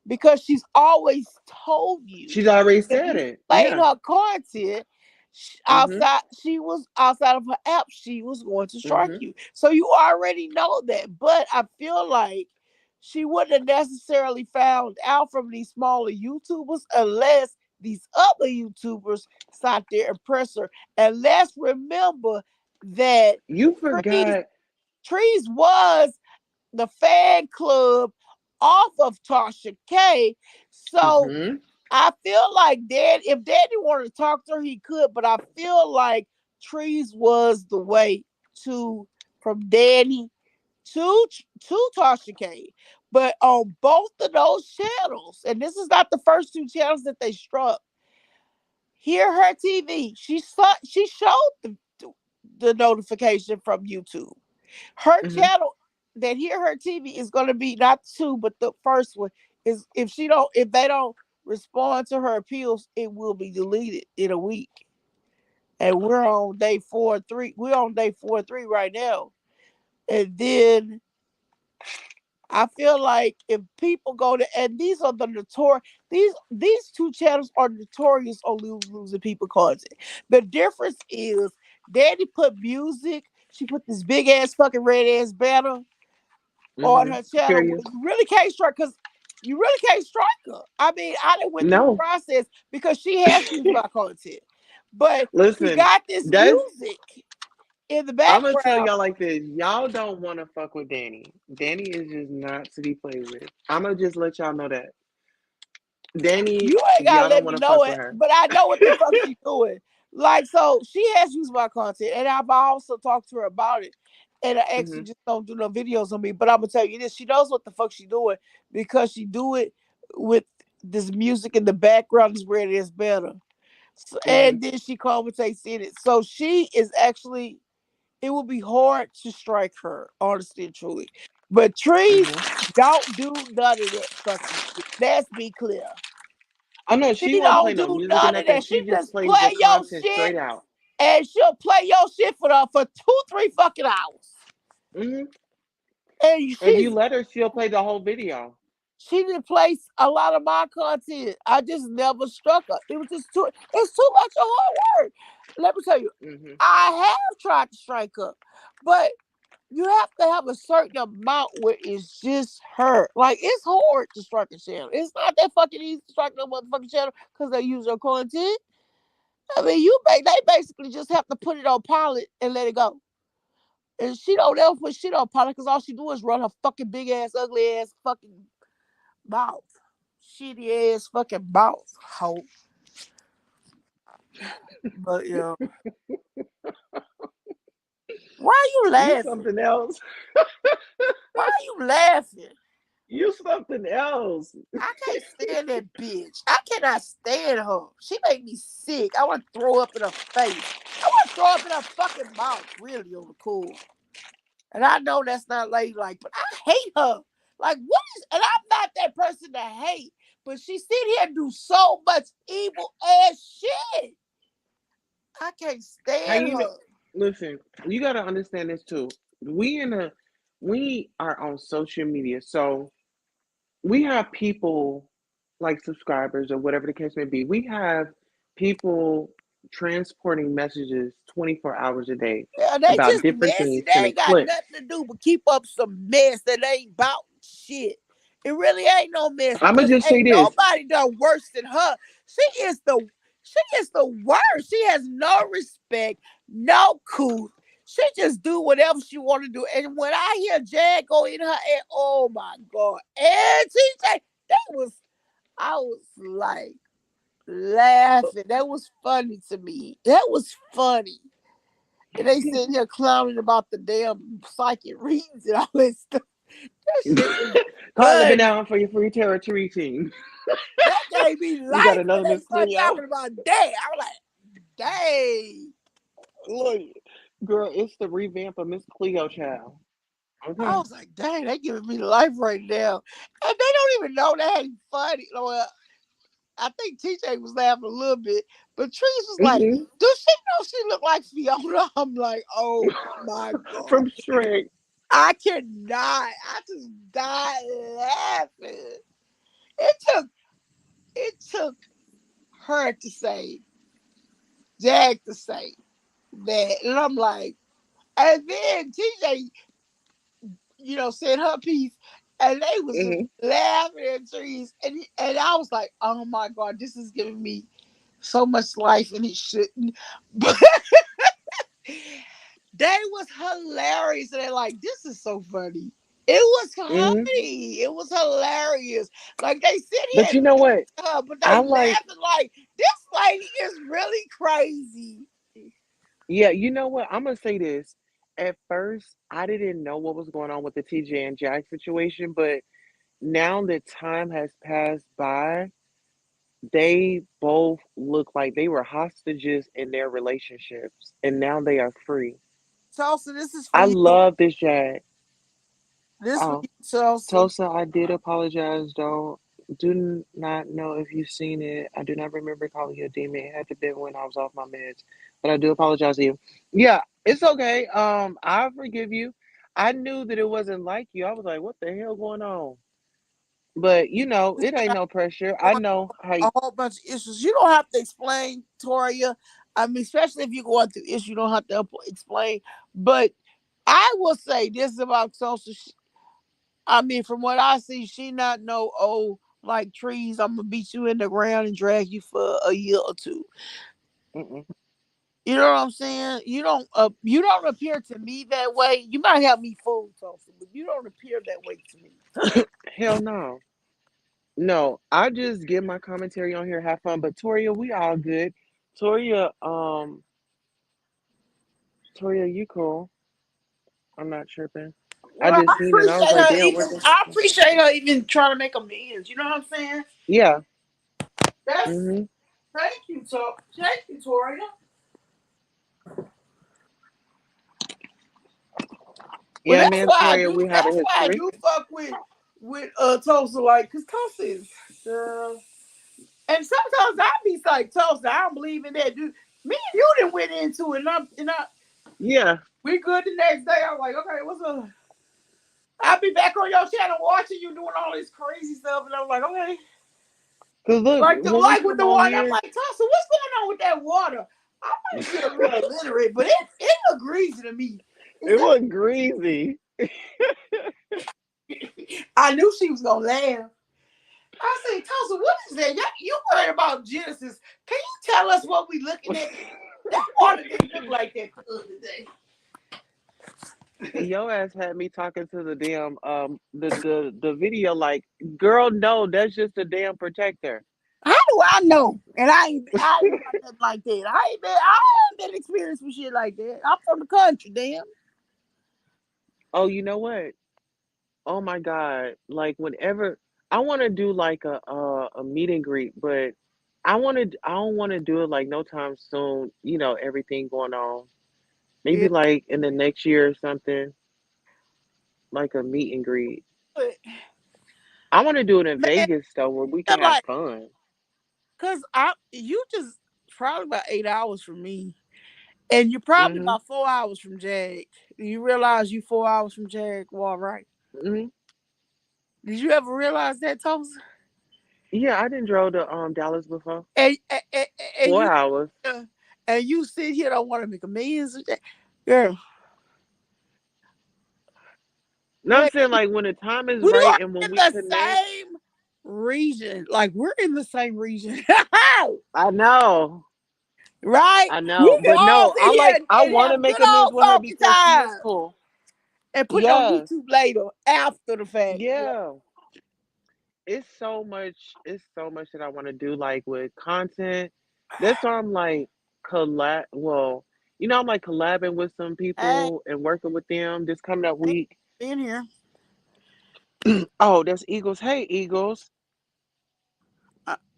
Speaker 1: because she's always told you
Speaker 2: She's already
Speaker 1: if
Speaker 2: said
Speaker 1: you
Speaker 2: it.
Speaker 1: played
Speaker 2: Yeah.
Speaker 1: her content
Speaker 2: Mm-hmm.
Speaker 1: outside, she was outside of her app, she was going to strike
Speaker 2: Mm-hmm.
Speaker 1: you. So you already know that. But I feel like she wouldn't have necessarily found out from these smaller YouTubers unless these other YouTubers sat there and press her. And let's remember that
Speaker 2: You
Speaker 1: Trees,
Speaker 2: forgot.
Speaker 1: Trees was the fan club off of Tasha K. So
Speaker 2: Mm-hmm.
Speaker 1: I feel like if Daddy wanted to talk to her, he could, but I feel like Trees was the way to from Daddy to Tasha K. But on both of those channels, and this is not the first two channels that they struck. Hear Her TV. She showed the notification from YouTube. Her
Speaker 2: Mm-hmm.
Speaker 1: channel that Hear Her TV is going to be not two, but the first one is if they don't respond to her appeals, it will be deleted in a week. And we're on day 4 3. We're on day 4 3 right now. And then I feel like if people go to and these are the notorious these two channels are notorious on losing people content. The difference is Daddy put music. She put this big ass fucking red ass banner on her
Speaker 2: Mm-hmm.
Speaker 1: channel.
Speaker 2: Period.
Speaker 1: Well, you really can't strike because you really can't strike her. I mean, I didn't went through the
Speaker 2: No.
Speaker 1: process because she has used my content, but she
Speaker 2: Listen,
Speaker 1: got this
Speaker 2: that's
Speaker 1: music in the
Speaker 2: I'm gonna tell
Speaker 1: background.
Speaker 2: y'all like this. Y'all don't want to fuck with Danny. Danny is just not to be played with. I'm gonna just let y'all know that. Danny,
Speaker 1: You ain't gotta
Speaker 2: y'all don't
Speaker 1: let me
Speaker 2: want to
Speaker 1: know
Speaker 2: fuck with
Speaker 1: it,
Speaker 2: her.
Speaker 1: but I know what the fuck she's doing. Like, so she has used my content, and I've also talked to her about it. And I actually
Speaker 2: Hmm.
Speaker 1: just don't do no videos on me. But I'm gonna tell you this: she knows what the fuck she's doing because she do it with this music in the background is where it is better. So,
Speaker 2: Hmm.
Speaker 1: and then she commentates in it. So she is actually. It will be hard to strike her, honestly and truly. But Trees
Speaker 2: Hmm.
Speaker 1: don't do none of that fucking shit. Let's be clear.
Speaker 2: Oh no,
Speaker 1: She
Speaker 2: she won't play
Speaker 1: don't
Speaker 2: no
Speaker 1: do
Speaker 2: music or
Speaker 1: none of
Speaker 2: nothing.
Speaker 1: that. She
Speaker 2: She just
Speaker 1: just
Speaker 2: plays the
Speaker 1: play your
Speaker 2: content
Speaker 1: shit
Speaker 2: straight out.
Speaker 1: and she'll play your shit for 2 3 fucking hours.
Speaker 2: Hmm.
Speaker 1: And
Speaker 2: If you let her, she'll play the whole video.
Speaker 1: she didn't place a lot of my content. I just never struck her. It was just it's too much of hard work. Let me tell you,
Speaker 2: Hmm.
Speaker 1: I have tried to strike her, but you have to have a certain amount where it's just her. Like it's hard to strike a channel. It's not that fucking easy to strike no motherfucking channel because they use your content. I mean, they basically just have to put it on pilot and let it go. And she don't ever put shit on pilot because all she do is run her fucking big ass, ugly ass fucking mouth. Shitty ass fucking mouth. Hoe. But yeah. Why are you
Speaker 2: You
Speaker 1: laughing?
Speaker 2: something else.
Speaker 1: Why are you laughing?
Speaker 2: You something else.
Speaker 1: I can't stand that bitch. I cannot stand her. She make me sick. I want to throw up in her face. I want to throw up in her fucking mouth. Really on the cool. And I know that's not ladylike, but I hate her. Like, what is, and I'm not that person to hate, but she sit here and do so much evil ass shit. I can't
Speaker 2: How
Speaker 1: stand
Speaker 2: you know?
Speaker 1: her.
Speaker 2: Listen, you gotta understand this too. We in a we are on social media, so we have people like subscribers or whatever the case may be. We have people transporting messages 24 hours a day
Speaker 1: Yeah, they
Speaker 2: about
Speaker 1: just
Speaker 2: different
Speaker 1: messy.
Speaker 2: things,
Speaker 1: They
Speaker 2: sending
Speaker 1: ain't got
Speaker 2: clips.
Speaker 1: nothing to do but keep up some mess that ain't about shit. It really ain't no mess
Speaker 2: I'm gonna
Speaker 1: because
Speaker 2: just say
Speaker 1: ain't
Speaker 2: this.
Speaker 1: nobody done worse than her. She is the she is the worst. She has no respect, no cool. She just do whatever she want to do. And when I hear Jag go in her, and oh my God, and TJ, that was, I was like laughing. That was funny to me. That was funny. And they sitting here clowning about the damn psychic readings and all that stuff. That shit was
Speaker 2: Carla been
Speaker 1: funny.
Speaker 2: down for your free territory team.
Speaker 1: That gave me
Speaker 2: You got
Speaker 1: life when
Speaker 2: another
Speaker 1: they
Speaker 2: Miss
Speaker 1: started
Speaker 2: Cleo.
Speaker 1: talking about that. I was like, dang.
Speaker 2: Look, girl, it's the revamp of Miss Cleo, child.
Speaker 1: I
Speaker 2: Okay.
Speaker 1: was like, dang, they giving me life right now. And they don't even know that ain't funny. Well, I think TJ was laughing a little bit, but Trees was like,
Speaker 2: Hmm.
Speaker 1: does she know she look like Fiona? I'm like, oh my God.
Speaker 2: From Shrek.
Speaker 1: I cannot. I just died laughing. It took her to say, Jag to say that. And I'm like, and then TJ, said her piece, and they was just
Speaker 2: Hmm.
Speaker 1: laughing at Trees. And I was like, oh my God, this is giving me so much life and it shouldn't. But they was hilarious. And they're like, this is so funny. It was
Speaker 2: Hmm.
Speaker 1: funny. It was hilarious. Like they sit here
Speaker 2: But you know what?
Speaker 1: and her, but they
Speaker 2: I like,
Speaker 1: laughing like this lady is really crazy.
Speaker 2: yeah, you know what? I'm gonna say this. At first, I didn't know what was going on with the TJ and Jack situation, but now that time has passed by, they both look like they were hostages in their relationships, and now they are free.
Speaker 1: Tulsa, this is for
Speaker 2: I
Speaker 1: you.
Speaker 2: love this Jack.
Speaker 1: This for
Speaker 2: Oh,
Speaker 1: you, Tulsa.
Speaker 2: Tulsa, I did apologize though. Do not know if you've seen it. I do not remember calling you a demon. It had to be when I was off my meds. But I do apologize to you. Yeah, it's okay. I forgive you. I knew that it wasn't like you. I was like, what the hell going on? But it ain't no pressure. I know how
Speaker 1: A whole bunch of issues. You don't have to explain, Toria. I mean, especially if you're going through issues, you don't have to explain. But I will say this about Tulsa. I mean, from what I see, she not no like Trees. I'm gonna beat you in the ground and drag you for a year or two.
Speaker 2: mm-mm.
Speaker 1: You know what I'm saying? You don't appear to me that way. You might have me fooled, Tulsa, but you don't appear that way to me.
Speaker 2: Hell no. No, I just give my commentary on here, have fun. But Toria, we all good. Toria, Toria, you cool. I'm not tripping. I
Speaker 1: Well,
Speaker 2: just seen it and I was like, damn, what the
Speaker 1: I appreciate her even trying to make amends. You know what I'm saying?
Speaker 2: yeah.
Speaker 1: That's
Speaker 2: Hmm.
Speaker 1: thank you, Toria. Well,
Speaker 2: Yeah, man, Toria, we have a
Speaker 1: That's why I
Speaker 2: history.
Speaker 1: do fuck with Tulsa, like, cause Tulsa is. And sometimes I be like Tulsa, I don't believe in that, dude. Me and you done went into it, and
Speaker 2: Yeah.
Speaker 1: we good the next day. I'm like, okay, what's up? I'll be back on your channel watching you doing all this crazy stuff, and I'm like, okay,
Speaker 2: Cause look, when we
Speaker 1: like with
Speaker 2: come
Speaker 1: the
Speaker 2: on
Speaker 1: water. I'm
Speaker 2: here,
Speaker 1: like, Tulsa, what's going on with that water? I might be a little illiterate, but it look greasy to me. Is
Speaker 2: it
Speaker 1: that?
Speaker 2: was greasy.
Speaker 1: I knew she was gonna laugh. I say, Tulsa, what is that? You worried about Genesis? Can you tell us what we looking at? That water didn't look like that the other day.
Speaker 2: Your ass had me talking to the damn the video like, girl, no, that's just a damn protector.
Speaker 1: How do I know? And I ain't got nothing like that. I ain't been experienced with shit like that. I'm from the country, damn.
Speaker 2: Oh, you know what? Oh my God. Like whenever I want to do like a meet and greet, but I don't want to do it like no time soon, everything going on.
Speaker 1: Yeah,
Speaker 2: Maybe like in the next year or something, like a meet and greet.
Speaker 1: but
Speaker 2: I want to do it in
Speaker 1: man,
Speaker 2: Vegas though, where we can
Speaker 1: I'm
Speaker 2: have
Speaker 1: like,
Speaker 2: fun.
Speaker 1: cause you just probably about 8 hours from me, and you're probably
Speaker 2: Hmm.
Speaker 1: about 4 hours from Jag. You realize you 4 hours from Jag, well, right?
Speaker 2: Hmm.
Speaker 1: Did you ever realize that, Tulsa?
Speaker 2: Yeah, I didn't drove to Dallas before.
Speaker 1: And and, and, and
Speaker 2: Four
Speaker 1: you
Speaker 2: hours.
Speaker 1: uh, and you sit here don't want to make amends with that, girl.
Speaker 2: No, I'm saying like when the time is
Speaker 1: We
Speaker 2: right
Speaker 1: are
Speaker 2: and when
Speaker 1: in
Speaker 2: we
Speaker 1: the
Speaker 2: connect.
Speaker 1: same region. Like we're in the same region.
Speaker 2: I know.
Speaker 1: Right?
Speaker 2: I
Speaker 1: We
Speaker 2: know,
Speaker 1: can
Speaker 2: but
Speaker 1: all
Speaker 2: no,
Speaker 1: sit here
Speaker 2: I
Speaker 1: and
Speaker 2: want to
Speaker 1: have good
Speaker 2: make amends
Speaker 1: old
Speaker 2: with her
Speaker 1: talking
Speaker 2: because she is
Speaker 1: time
Speaker 2: cool.
Speaker 1: and put it on
Speaker 2: Yeah,
Speaker 1: YouTube later after the fact. Yeah.
Speaker 2: yeah. It's so much that I want to do, like with content. That's why I'm like I'm like collabing with some
Speaker 1: I
Speaker 2: people and working with them this coming up
Speaker 1: ain't
Speaker 2: week.
Speaker 1: been here.
Speaker 2: Oh, that's Eagles. Hey, Eagles.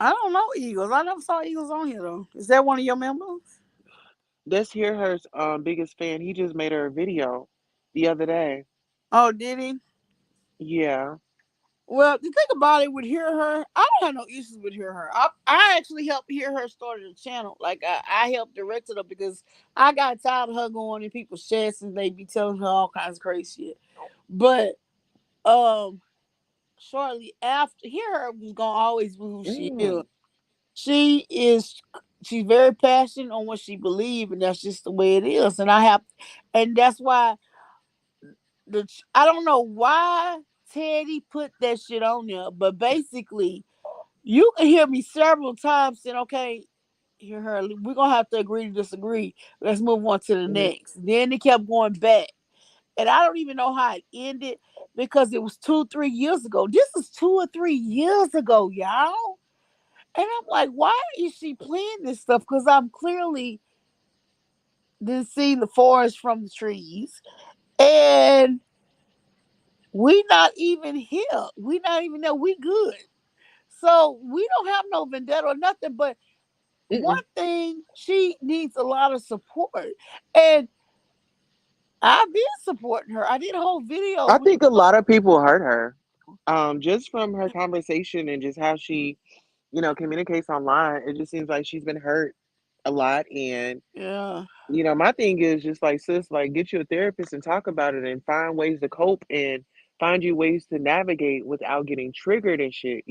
Speaker 1: I don't know Eagles. I never saw Eagles on here though. Is that one of your members?
Speaker 2: That's here her biggest fan. He just made her a video the other day.
Speaker 1: Oh, did he?
Speaker 2: Yeah.
Speaker 1: Well, the thing about it with Hear Her, I don't have no issues with Hear Her. I actually helped Hear Her start the channel. Like I helped direct it up because I got tired of her going in people's chats and they be telling her all kinds of crazy shit. But um shortly after Hear Her was gonna always be who she is.
Speaker 2: Mm,
Speaker 1: She is she's very passionate on what she believes and that's just the way it is. And that's why I don't know why Teddy put that shit on there, but basically you can hear me several times saying, okay, hear her, we're gonna have to agree to disagree. Let's move on to the
Speaker 2: mhm,
Speaker 1: next. Then it kept going back. And I don't even know how it ended because it was 2, 3 years ago. This is 2 or 3 years ago, y'all. And I'm like, why is she playing this stuff? Because I'm clearly didn't see the forest from the trees. And we not even here. We not even know we good. So we don't have no vendetta or nothing. But one
Speaker 2: mm-mm.
Speaker 1: thing, she needs a lot of support. And I've been supporting her. I did a whole video.
Speaker 2: I think a lot of people hurt her. Just from her conversation and just how she, communicates online, it just seems like she's been hurt a lot. And,
Speaker 1: Yeah.
Speaker 2: my thing is just like, sis, like get you a therapist and talk about it and find ways to cope and find you ways to navigate without getting triggered and shit.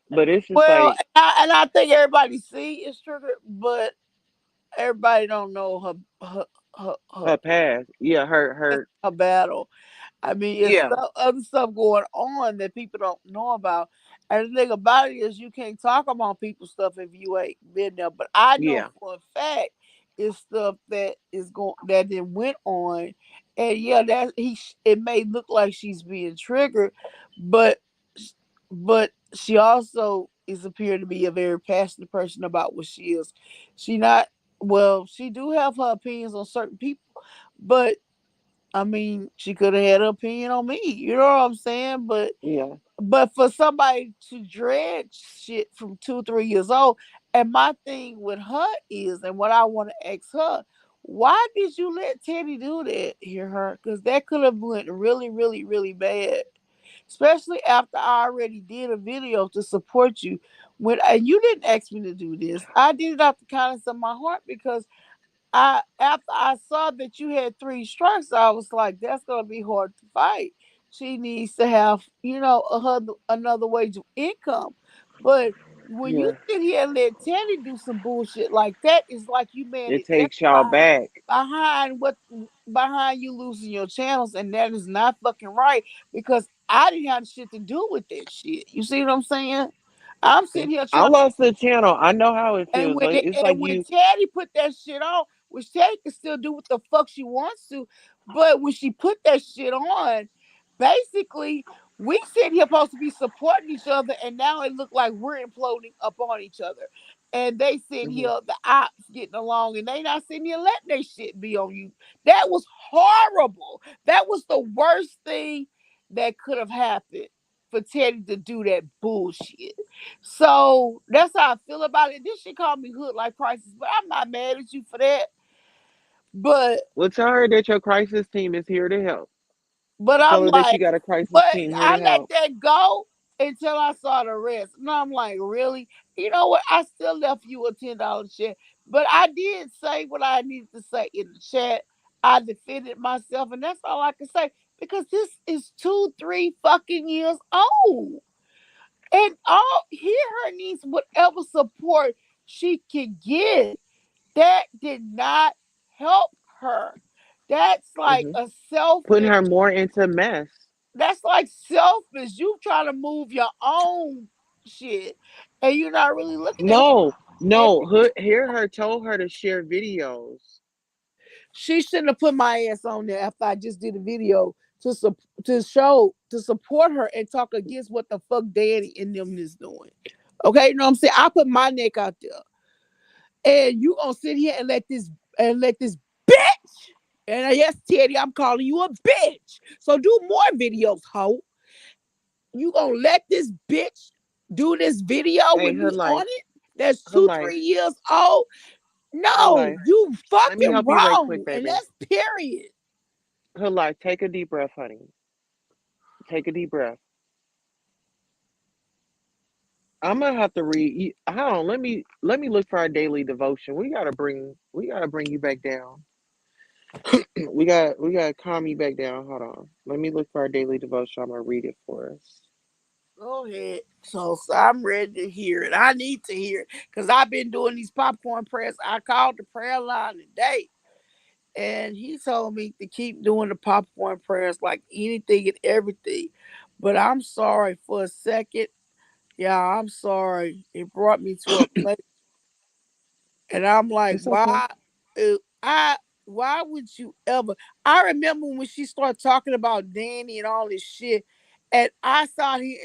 Speaker 2: But it's just
Speaker 1: Well,
Speaker 2: like
Speaker 1: and I think everybody see it's triggered, but everybody don't know
Speaker 2: her past. Yeah, her
Speaker 1: her battle. I mean, it's
Speaker 2: yeah,
Speaker 1: other stuff going on that people don't know about. And the thing about it is, you can't talk about people's stuff if you ain't been there. But I know
Speaker 2: yeah,
Speaker 1: for a fact it's stuff that is going that then went on, and yeah, it may look like she's being triggered, but but she also is appearing to be a very passionate person about what she is. She not well. She do have her opinions on certain people, but I mean, she could have had an opinion on me. You know what I'm saying?
Speaker 2: yeah.
Speaker 1: But for somebody to dread shit from 2, 3 years old, and my thing with her is, and what I want to ask her, why did you let Teddy do that? Hear her? Because that could have went really, really, really bad. Especially after I already did a video to support you. When and you didn't ask me to do this, I did it out the kindness of my heart because I after I saw that you had 3 strikes, I was like, that's gonna be hard to fight. She needs to have, another wage of income. But when you
Speaker 2: Yeah.
Speaker 1: sit here and let Teddy do some bullshit like that, it's like you
Speaker 2: It
Speaker 1: managed
Speaker 2: takes y'all
Speaker 1: everybody
Speaker 2: back.
Speaker 1: behind you losing your channels, and that is not fucking right because I didn't have shit to do with that shit. You see what I'm saying? I'm sitting here
Speaker 2: I
Speaker 1: trying.
Speaker 2: lost the channel. I know how it
Speaker 1: And
Speaker 2: feels.
Speaker 1: when
Speaker 2: Like
Speaker 1: it,
Speaker 2: it's like
Speaker 1: and when
Speaker 2: you
Speaker 1: Teddy put that shit on, which Teddy can still do what the fuck she wants to, but when she put that shit on, basically we sitting here supposed to be supporting each other, and now it look like we're imploding up on each other. And they sitting
Speaker 2: mhm,
Speaker 1: here, the ops getting along, and they not sitting here letting their shit be on you. That was horrible. That was the worst thing that could have happened for Teddy to do that bullshit. So that's how I feel about it. This shit called me hood like crisis, but I'm not mad at you for that. But
Speaker 2: well, tell her that your crisis team is here to help.
Speaker 1: I'm
Speaker 2: Tell her that you
Speaker 1: like,
Speaker 2: got a crisis
Speaker 1: but
Speaker 2: team here
Speaker 1: I
Speaker 2: to
Speaker 1: let
Speaker 2: help.
Speaker 1: that go until I saw the rest. And I'm like, really? You know what? I still left you a $10 check. But I did say what I needed to say in the chat. I defended myself, and that's all I can say. Because this is 2, 3 fucking years old. And all hear her needs whatever support she can get. That did not help her. That's like
Speaker 2: Hmm.
Speaker 1: a
Speaker 2: Putting
Speaker 1: selfish.
Speaker 2: her more into mess.
Speaker 1: That's like selfish. You trying to move your own shit, and you're not really looking at her.
Speaker 2: No. No, hear her told her to share videos.
Speaker 1: She shouldn't have put my ass on there after I just did a video to support her and talk against what the fuck Daddy and them is doing. Okay, you know what I'm saying? I put my neck out there, and you gonna sit here and let this bitch. And yes, Teddy, I'm calling you a bitch. So do more videos, hoe. You gonna let this bitch do this video
Speaker 2: Hey,
Speaker 1: with
Speaker 2: her
Speaker 1: me on
Speaker 2: life,
Speaker 1: it? That's
Speaker 2: her
Speaker 1: two,
Speaker 2: life,
Speaker 1: 3 years old.
Speaker 2: her
Speaker 1: No,
Speaker 2: life.
Speaker 1: you
Speaker 2: Let me
Speaker 1: fucking
Speaker 2: help you right quick,
Speaker 1: wrong. And
Speaker 2: baby.
Speaker 1: that's period.
Speaker 2: Her life. Take a deep breath, honey. Take a deep breath. I'm gonna have to read. Hold on. Let me look for our daily devotion. We gotta bring you back down. We gotta calm you back down. Hold on. Let me look for our daily devotion. I'm gonna read it for us.
Speaker 1: Go ahead. So I'm ready to hear it. I need to hear it because I've been doing these popcorn prayers. I called the prayer line today, and he told me to keep doing the popcorn prayers like anything and everything. But I'm sorry for a second. Yeah, I'm sorry. It brought me to a place, and I'm like,
Speaker 2: It's okay.
Speaker 1: why? I why would you ever? I remember when she started talking about Danny and all this shit, and I saw here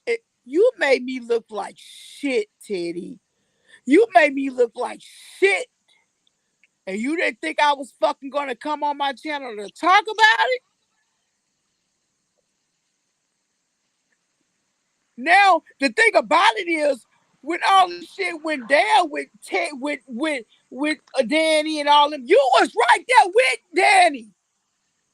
Speaker 1: and you made me look like shit, Teddy. You made me look like shit, and you didn't think I was fucking gonna come on my channel to talk about it. Now the thing about it is, when all this shit went down with Ted, with Danny and all them, you was right there with Danny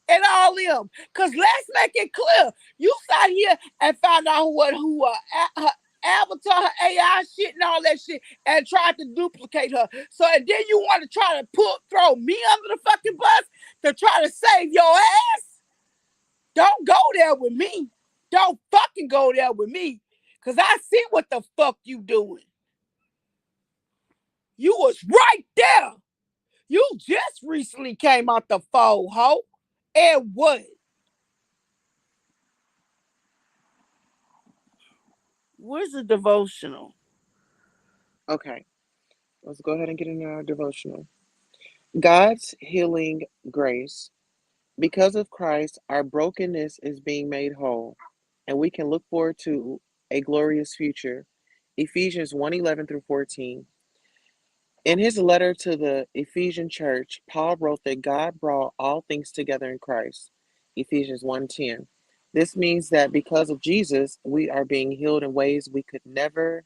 Speaker 1: and all them. Cause let's make it clear, you sat here and found out her avatar, her AI shit, and all that shit, and tried to duplicate her. So and then you want to try to throw me under the fucking bus to try to save your ass. Don't go there with me. Don't fucking go there with me. Cause I see what the fuck you doing. You was right there. You just recently came out the fold, ho. And what? Where's the devotional?
Speaker 2: Okay. Let's go ahead and get into our devotional. God's healing grace. Because of Christ, our brokenness is being made whole, and we can look forward to a glorious future. Ephesians 1:11 through 14. In his letter to the Ephesian church, Paul wrote that God brought all things together in Christ. Ephesians 1:10. This means that because of Jesus, we are being healed in ways we could never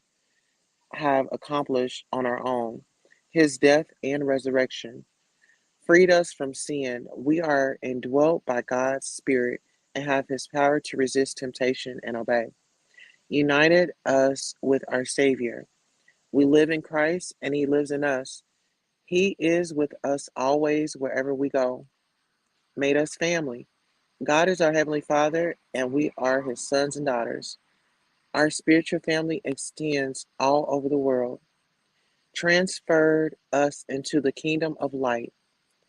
Speaker 2: have accomplished on our own. His death and resurrection freed us from sin. We are indwelt by God's Spirit and have His power to resist temptation and obey. United us with our Savior. We live in Christ and He lives in us. He is with us always wherever we go. Made us family. God is our Heavenly Father and we are His sons and daughters. Our spiritual family extends all over the world. Transferred us into the kingdom of light.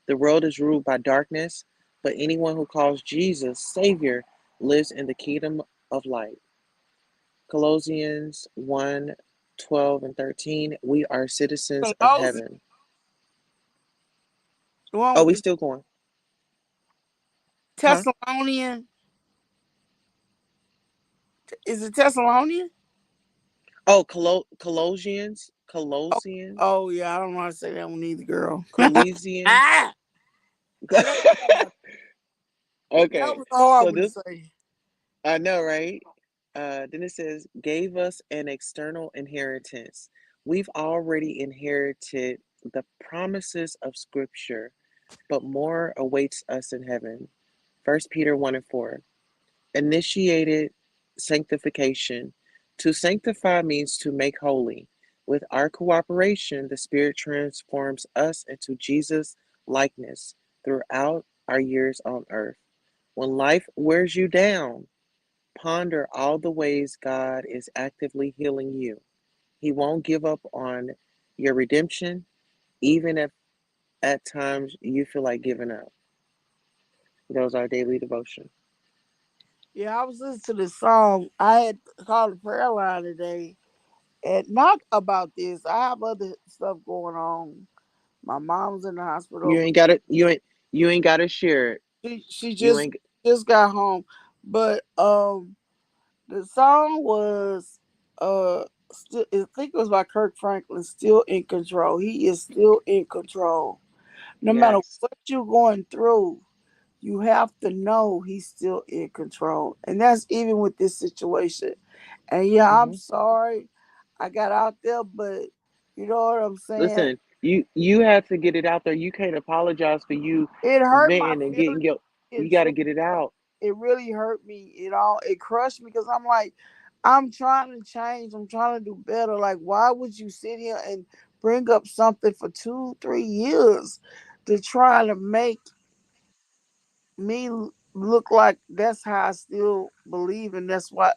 Speaker 2: The world is ruled by darkness, but anyone who calls Jesus Savior lives in the kingdom of light. Colossians 1:12 and 13. We are citizens of
Speaker 1: Colossians.
Speaker 2: heaven.
Speaker 1: The one
Speaker 2: Oh,
Speaker 1: with
Speaker 2: we
Speaker 1: the
Speaker 2: still going. Huh?
Speaker 1: Thessalonian. Is it Thessalonian?
Speaker 2: Oh, Colossians.
Speaker 1: Oh,
Speaker 2: Colossians.
Speaker 1: oh yeah, I don't know how to say that one either, girl.
Speaker 2: Colossians.
Speaker 1: Ah, yeah, that
Speaker 2: Okay.
Speaker 1: was a hard
Speaker 2: So
Speaker 1: one to
Speaker 2: this,
Speaker 1: say.
Speaker 2: I know, right? Then it says, gave us an external inheritance. We've already inherited the promises of Scripture, but more awaits us in heaven. First Peter 1 and 4. Initiated sanctification. To sanctify means to make holy. With our cooperation, the Spirit transforms us into Jesus' likeness throughout our years on earth. When life wears you down, ponder all the ways God is actively healing you. He won't give up on your redemption, even if at times you feel like giving up. That was our daily devotion.
Speaker 1: Yeah, I was listening to this song. I had called the prayer line today, And not about this. I have other stuff going on. My mom's in the hospital,
Speaker 2: You
Speaker 1: but
Speaker 2: ain't got it. You ain't got to share it.
Speaker 1: she
Speaker 2: You
Speaker 1: just
Speaker 2: ain't.
Speaker 1: just got home. But the song was still, I think it was by Kirk Franklin, Still in Control. He is still in control. No matter
Speaker 2: Yes.
Speaker 1: what you're going through, you have to know he's still in control. And that's even with this situation. And yeah, I'm
Speaker 2: Hmm.
Speaker 1: sorry I got out there, but you know what I'm saying?
Speaker 2: Listen, you had to get it out there. You can't apologize for you
Speaker 1: It hurt my
Speaker 2: venting and
Speaker 1: feelings.
Speaker 2: getting your.
Speaker 1: It
Speaker 2: You got to
Speaker 1: truly,
Speaker 2: get it out.
Speaker 1: it really hurt me. It crushed me because I'm like, I'm trying to change. I'm trying to do better. Like, why would you sit here and bring up something for 2, 3 years to try to make me look like that's how I still believe, and that's what.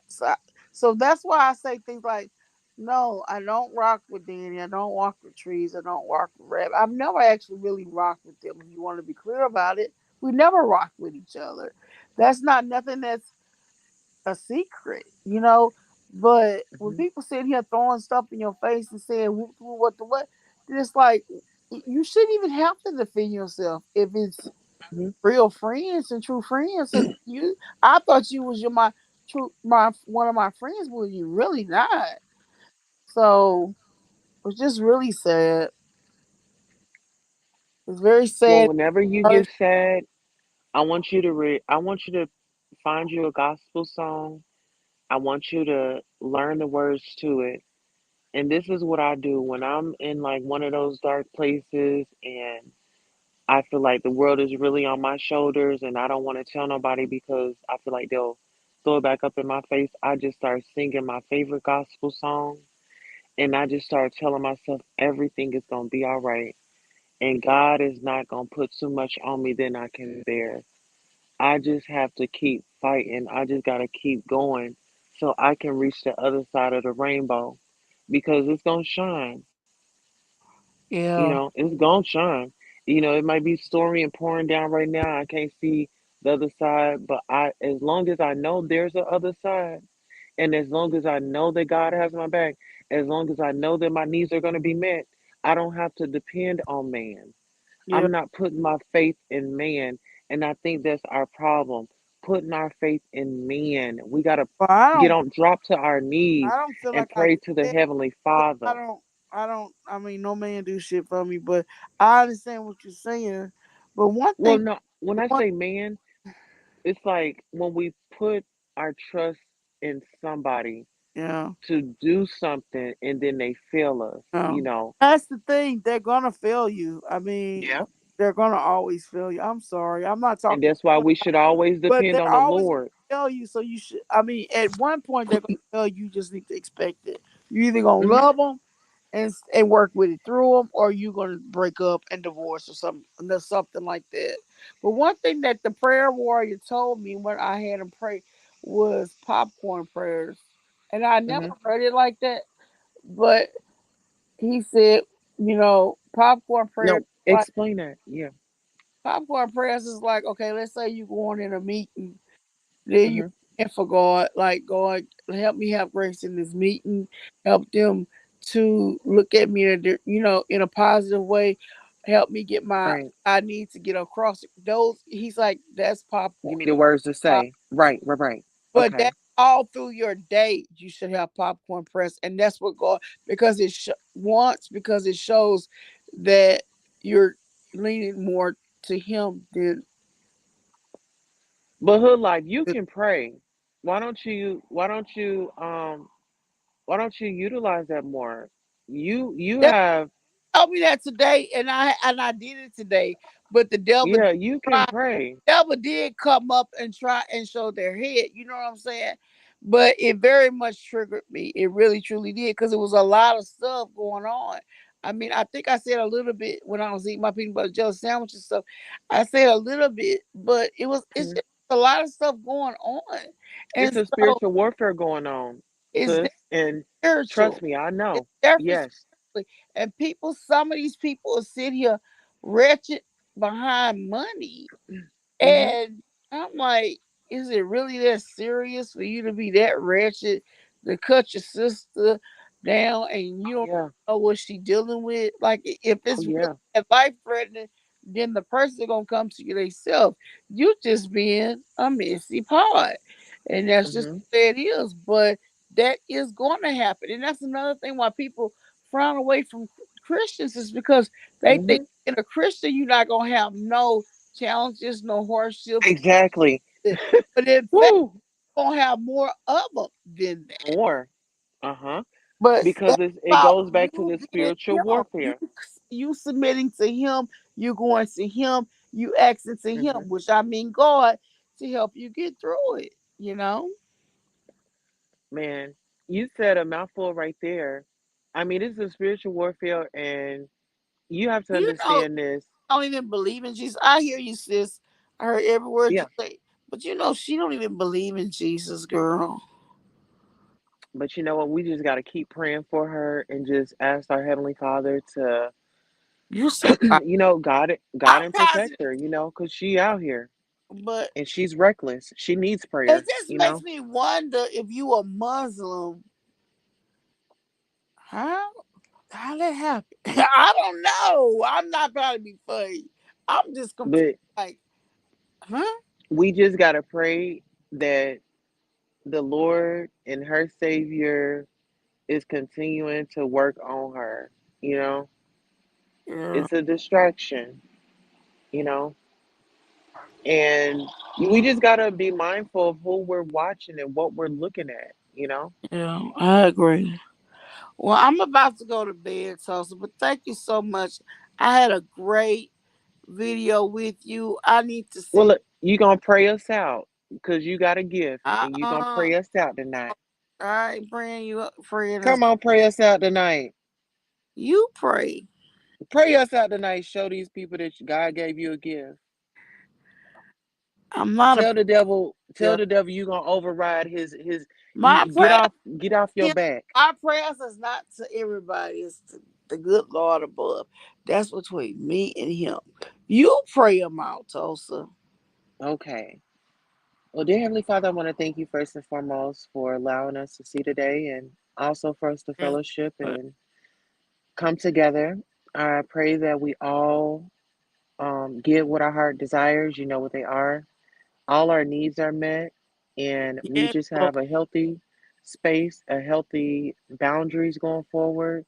Speaker 1: So that's why I say things like, "No, I don't rock with Danny. I don't walk with Trees. I don't walk with Rap. I've never actually really rocked with them. If you want to be clear about it, we never rock with each other. That's not nothing that's a secret, you know. But when
Speaker 2: Hmm.
Speaker 1: people sit here throwing stuff in your face and saying what the what, it's like you shouldn't even have to defend yourself if it's
Speaker 2: Hmm.
Speaker 1: real friends and true friends. And you, I thought you was my true my one of my friends, but you really not. So it was just really sad. It's very
Speaker 2: Well,
Speaker 1: sad.
Speaker 2: whenever you
Speaker 1: Hurt.
Speaker 2: get sad, I want you to find you a gospel song. I want you to learn the words to it. And this is what I do when I'm in like one of those dark places and I feel like the world is really on my shoulders and I don't want to tell nobody because I feel like they'll throw it back up in my face. I just start singing my favorite gospel song and I just start telling myself everything is going to be all right. And God is not going to put too much on me than I can bear. I just have to keep fighting. I just got to keep going so I can reach the other side of the rainbow because it's going to shine.
Speaker 1: Yeah,
Speaker 2: It's going to shine. It might be stormy and pouring down right now. I can't see the other side, but as long as I know there's a other side, and as long as I know that God has my back, as long as I know that my needs are going to be met, I don't have to depend on man.
Speaker 1: yeah.
Speaker 2: I'm not putting my faith in man. And I think that's our problem. Putting our faith in man. We gotta
Speaker 1: But
Speaker 2: drop to our knees
Speaker 1: I don't feel
Speaker 2: and
Speaker 1: like I
Speaker 2: pray
Speaker 1: can
Speaker 2: to the
Speaker 1: say it
Speaker 2: Heavenly
Speaker 1: 'cause
Speaker 2: Father.
Speaker 1: I don't. I mean, no man do shit for me, but I understand what you're saying. But one
Speaker 2: Well,
Speaker 1: thing,
Speaker 2: no, when I
Speaker 1: one,
Speaker 2: say man, it's like when we put our trust in somebody
Speaker 1: yeah.
Speaker 2: to do something and then they fail us,
Speaker 1: That's the thing. They're gonna fail you. I mean,
Speaker 2: Yeah.
Speaker 1: they're gonna always fail you. I'm sorry. I'm not
Speaker 2: And
Speaker 1: talking,
Speaker 2: that's why we should always
Speaker 1: but
Speaker 2: depend
Speaker 1: they're
Speaker 2: on the
Speaker 1: always gonna
Speaker 2: Lord.
Speaker 1: fail you. So you should. I mean, at one point they're gonna fail you. You just need to expect it. You either gonna
Speaker 2: Hmm.
Speaker 1: love them and work with it through them, or you gonna break up and divorce or something like that. But one thing that the prayer warrior told me when I had him pray was popcorn prayers, and I never
Speaker 2: Hmm.
Speaker 1: heard it like that. But he said, popcorn prayers
Speaker 2: No,
Speaker 1: like
Speaker 2: explain that. Yeah.
Speaker 1: popcorn prayers is like, okay, let's say you going in a meeting, then you
Speaker 2: Hmm.
Speaker 1: praying for God, like God help me have grace in this meeting, help them to look at me in a positive way, help me get my
Speaker 2: Right.
Speaker 1: I need to get across those. He's like, that's popcorn.
Speaker 2: Give me the words to say. Right, right, right.
Speaker 1: But
Speaker 2: Okay.
Speaker 1: that all through your day, you should have popcorn press, and that's what God because because it shows that you're leaning more to Him than
Speaker 2: But hood life, you can pray. Why don't you utilize that more? You
Speaker 1: that.
Speaker 2: have
Speaker 1: Told me that today, and I did it today. But the devil
Speaker 2: yeah, you can
Speaker 1: tried
Speaker 2: pray.
Speaker 1: devil did come up and try and show their head. You know what I'm saying? But it very much triggered me. It really truly did because it was a lot of stuff going on. I mean, I think I said a little bit when I was eating my peanut butter jelly sandwich and stuff. I said a little bit, but it's
Speaker 2: Mhm.
Speaker 1: just a lot of stuff going on,
Speaker 2: It's
Speaker 1: and
Speaker 2: a
Speaker 1: so
Speaker 2: spiritual warfare going on,
Speaker 1: it's
Speaker 2: sis. And trust
Speaker 1: spiritual.
Speaker 2: me, I
Speaker 1: It's
Speaker 2: know.
Speaker 1: definitely
Speaker 2: Yes.
Speaker 1: spiritually. And some of these people will sit here wretched behind money.
Speaker 2: Hmm.
Speaker 1: And I'm like, is it really that serious for you to be that wretched to cut your sister? down and you don't
Speaker 2: Yeah.
Speaker 1: know what she dealing with. Like if
Speaker 2: Oh
Speaker 1: it's really
Speaker 2: yeah.
Speaker 1: life threatening, then the person gonna come to you themselves. You just being a messy part. And that's just
Speaker 2: Hmm.
Speaker 1: the way it is. But that is gonna happen. And that's another thing why people frown away from Christians is because they think
Speaker 2: Hmm.
Speaker 1: in a Christian you're not gonna have no challenges, no hardships.
Speaker 2: Exactly.
Speaker 1: But in fact,
Speaker 2: Woo.
Speaker 1: you're gonna have more of them than that.
Speaker 2: More. Uh-huh.
Speaker 1: But
Speaker 2: Because
Speaker 1: that's
Speaker 2: it
Speaker 1: about
Speaker 2: goes back to
Speaker 1: you
Speaker 2: the
Speaker 1: being
Speaker 2: spiritual
Speaker 1: him.
Speaker 2: warfare.
Speaker 1: You submitting to him, you going to him, you asking to him,
Speaker 2: Hmm.
Speaker 1: which I mean God to help you get through it, you know?
Speaker 2: Man, you said a mouthful right there. I mean, this is spiritual warfare, and you have to
Speaker 1: You know,
Speaker 2: understand this.
Speaker 1: I don't even believe in Jesus. I hear you, sis. I heard every word you
Speaker 2: Yeah.
Speaker 1: say. But you know, she don't even believe in Jesus, girl.
Speaker 2: But you know what? We just got to keep praying for her and just ask our Heavenly Father to,
Speaker 1: You're so right.
Speaker 2: God
Speaker 1: I'm
Speaker 2: and protect
Speaker 1: positive.
Speaker 2: her, because she out here
Speaker 1: But
Speaker 2: and she's reckless. She needs
Speaker 1: it
Speaker 2: prayer,
Speaker 1: just
Speaker 2: you
Speaker 1: makes
Speaker 2: know?
Speaker 1: me wonder if you a Muslim, huh? How that happen? I don't know. I'm not trying to be funny. I'm just confused.
Speaker 2: But
Speaker 1: Like, huh?
Speaker 2: we just got to pray that the Lord and her Savior is continuing to work on her, you know?
Speaker 1: Yeah,
Speaker 2: It's a distraction, you know? And we just got to be mindful of who we're watching and what we're looking at, you know?
Speaker 1: yeah, I agree. Well, I'm about to go to bed, Tulsa, but thank you so much. I had a great video with you. I need to
Speaker 2: Well,
Speaker 1: see.
Speaker 2: look, you going to pray us out because you got a gift and you going to
Speaker 1: All
Speaker 2: pray us out tonight.
Speaker 1: right, praying you up, praying us.
Speaker 2: Come on, pray us out tonight.
Speaker 1: You pray.
Speaker 2: Pray us out tonight. Show these people that God gave you a gift.
Speaker 1: I'm not a
Speaker 2: Tell
Speaker 1: prayer.
Speaker 2: the devil you gonna override his.
Speaker 1: My
Speaker 2: You
Speaker 1: prayer,
Speaker 2: get off your
Speaker 1: him,
Speaker 2: back.
Speaker 1: my prayers is not to everybody. It's to the good Lord above. That's between me and him. You pray him out, Tulsa.
Speaker 2: Okay. Well, dear Heavenly Father, I want to thank you first and foremost for allowing us to see today, and also for us to
Speaker 1: Yes,
Speaker 2: fellowship
Speaker 1: Lord.
Speaker 2: and come together. I pray that we all get what our heart desires. You know what they are. All our needs are met, and we
Speaker 1: Yes,
Speaker 2: just
Speaker 1: Lord.
Speaker 2: have a healthy space, a healthy boundaries going forward,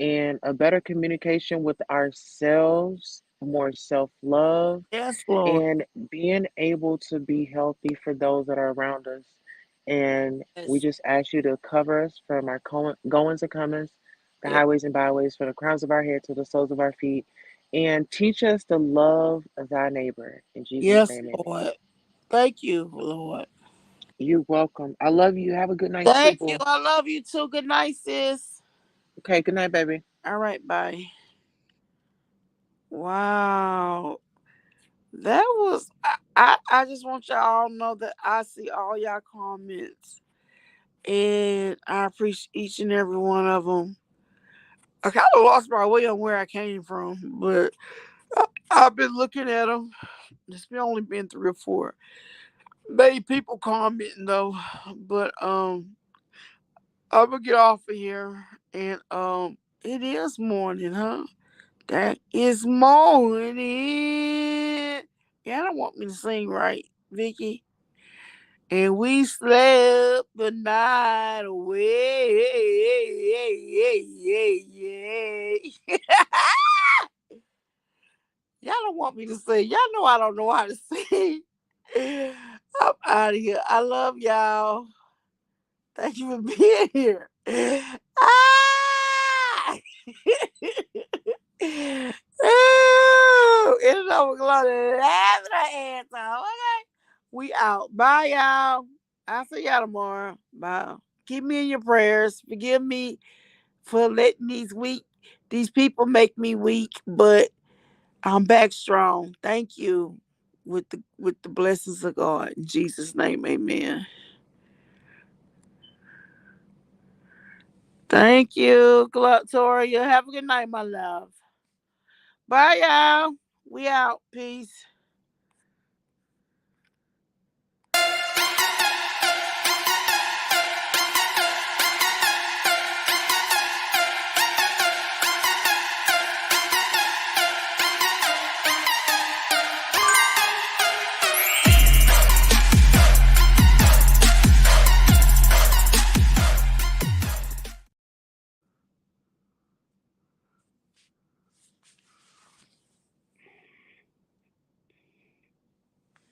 Speaker 2: and a better communication with ourselves, more self love,
Speaker 1: Yes, Lord.
Speaker 2: and being able to be healthy for those that are around us. And we
Speaker 1: Yes.
Speaker 2: just ask you to cover us from our goings and comings, the
Speaker 1: Yes,
Speaker 2: highways and byways, from the crowns of our head to the soles of our feet, and teach us to love thy neighbor. In Jesus'
Speaker 1: yes,
Speaker 2: name, amen.
Speaker 1: Lord. Thank you, Lord.
Speaker 2: You're welcome. I love you. Have a good night's
Speaker 1: Thank
Speaker 2: sleep.
Speaker 1: you.
Speaker 2: Boo.
Speaker 1: I love you too. Good night, sis.
Speaker 2: Okay, good night, baby.
Speaker 1: All right, bye. Wow. That was I just want y'all to know that I see all y'all comments and I appreciate each and every one of them. I kind of lost my way on where I came from, but I've been looking at them. It's been only been 3 or 4. Many people commenting though, but I'm gonna get off of here and it is morning, huh? That is morning. Yeah, I don't want me to sing right, Vicky. And we slept the night away. Y'all don't want me to sing. Y'all know I don't know how to sing. I'm out of here. I love y'all. Thank you for being here. Ah! Ooh, it's over laughing our ass off. Okay. We out. Bye, y'all. I'll see y'all tomorrow. Bye. Keep me in your prayers. Forgive me for letting these people make me weak, but I'm back strong. Thank you. With the blessings of God. In Jesus' name, amen. Thank you, Gloria. Have a good night, my love. Bye, y'all. We out. Peace.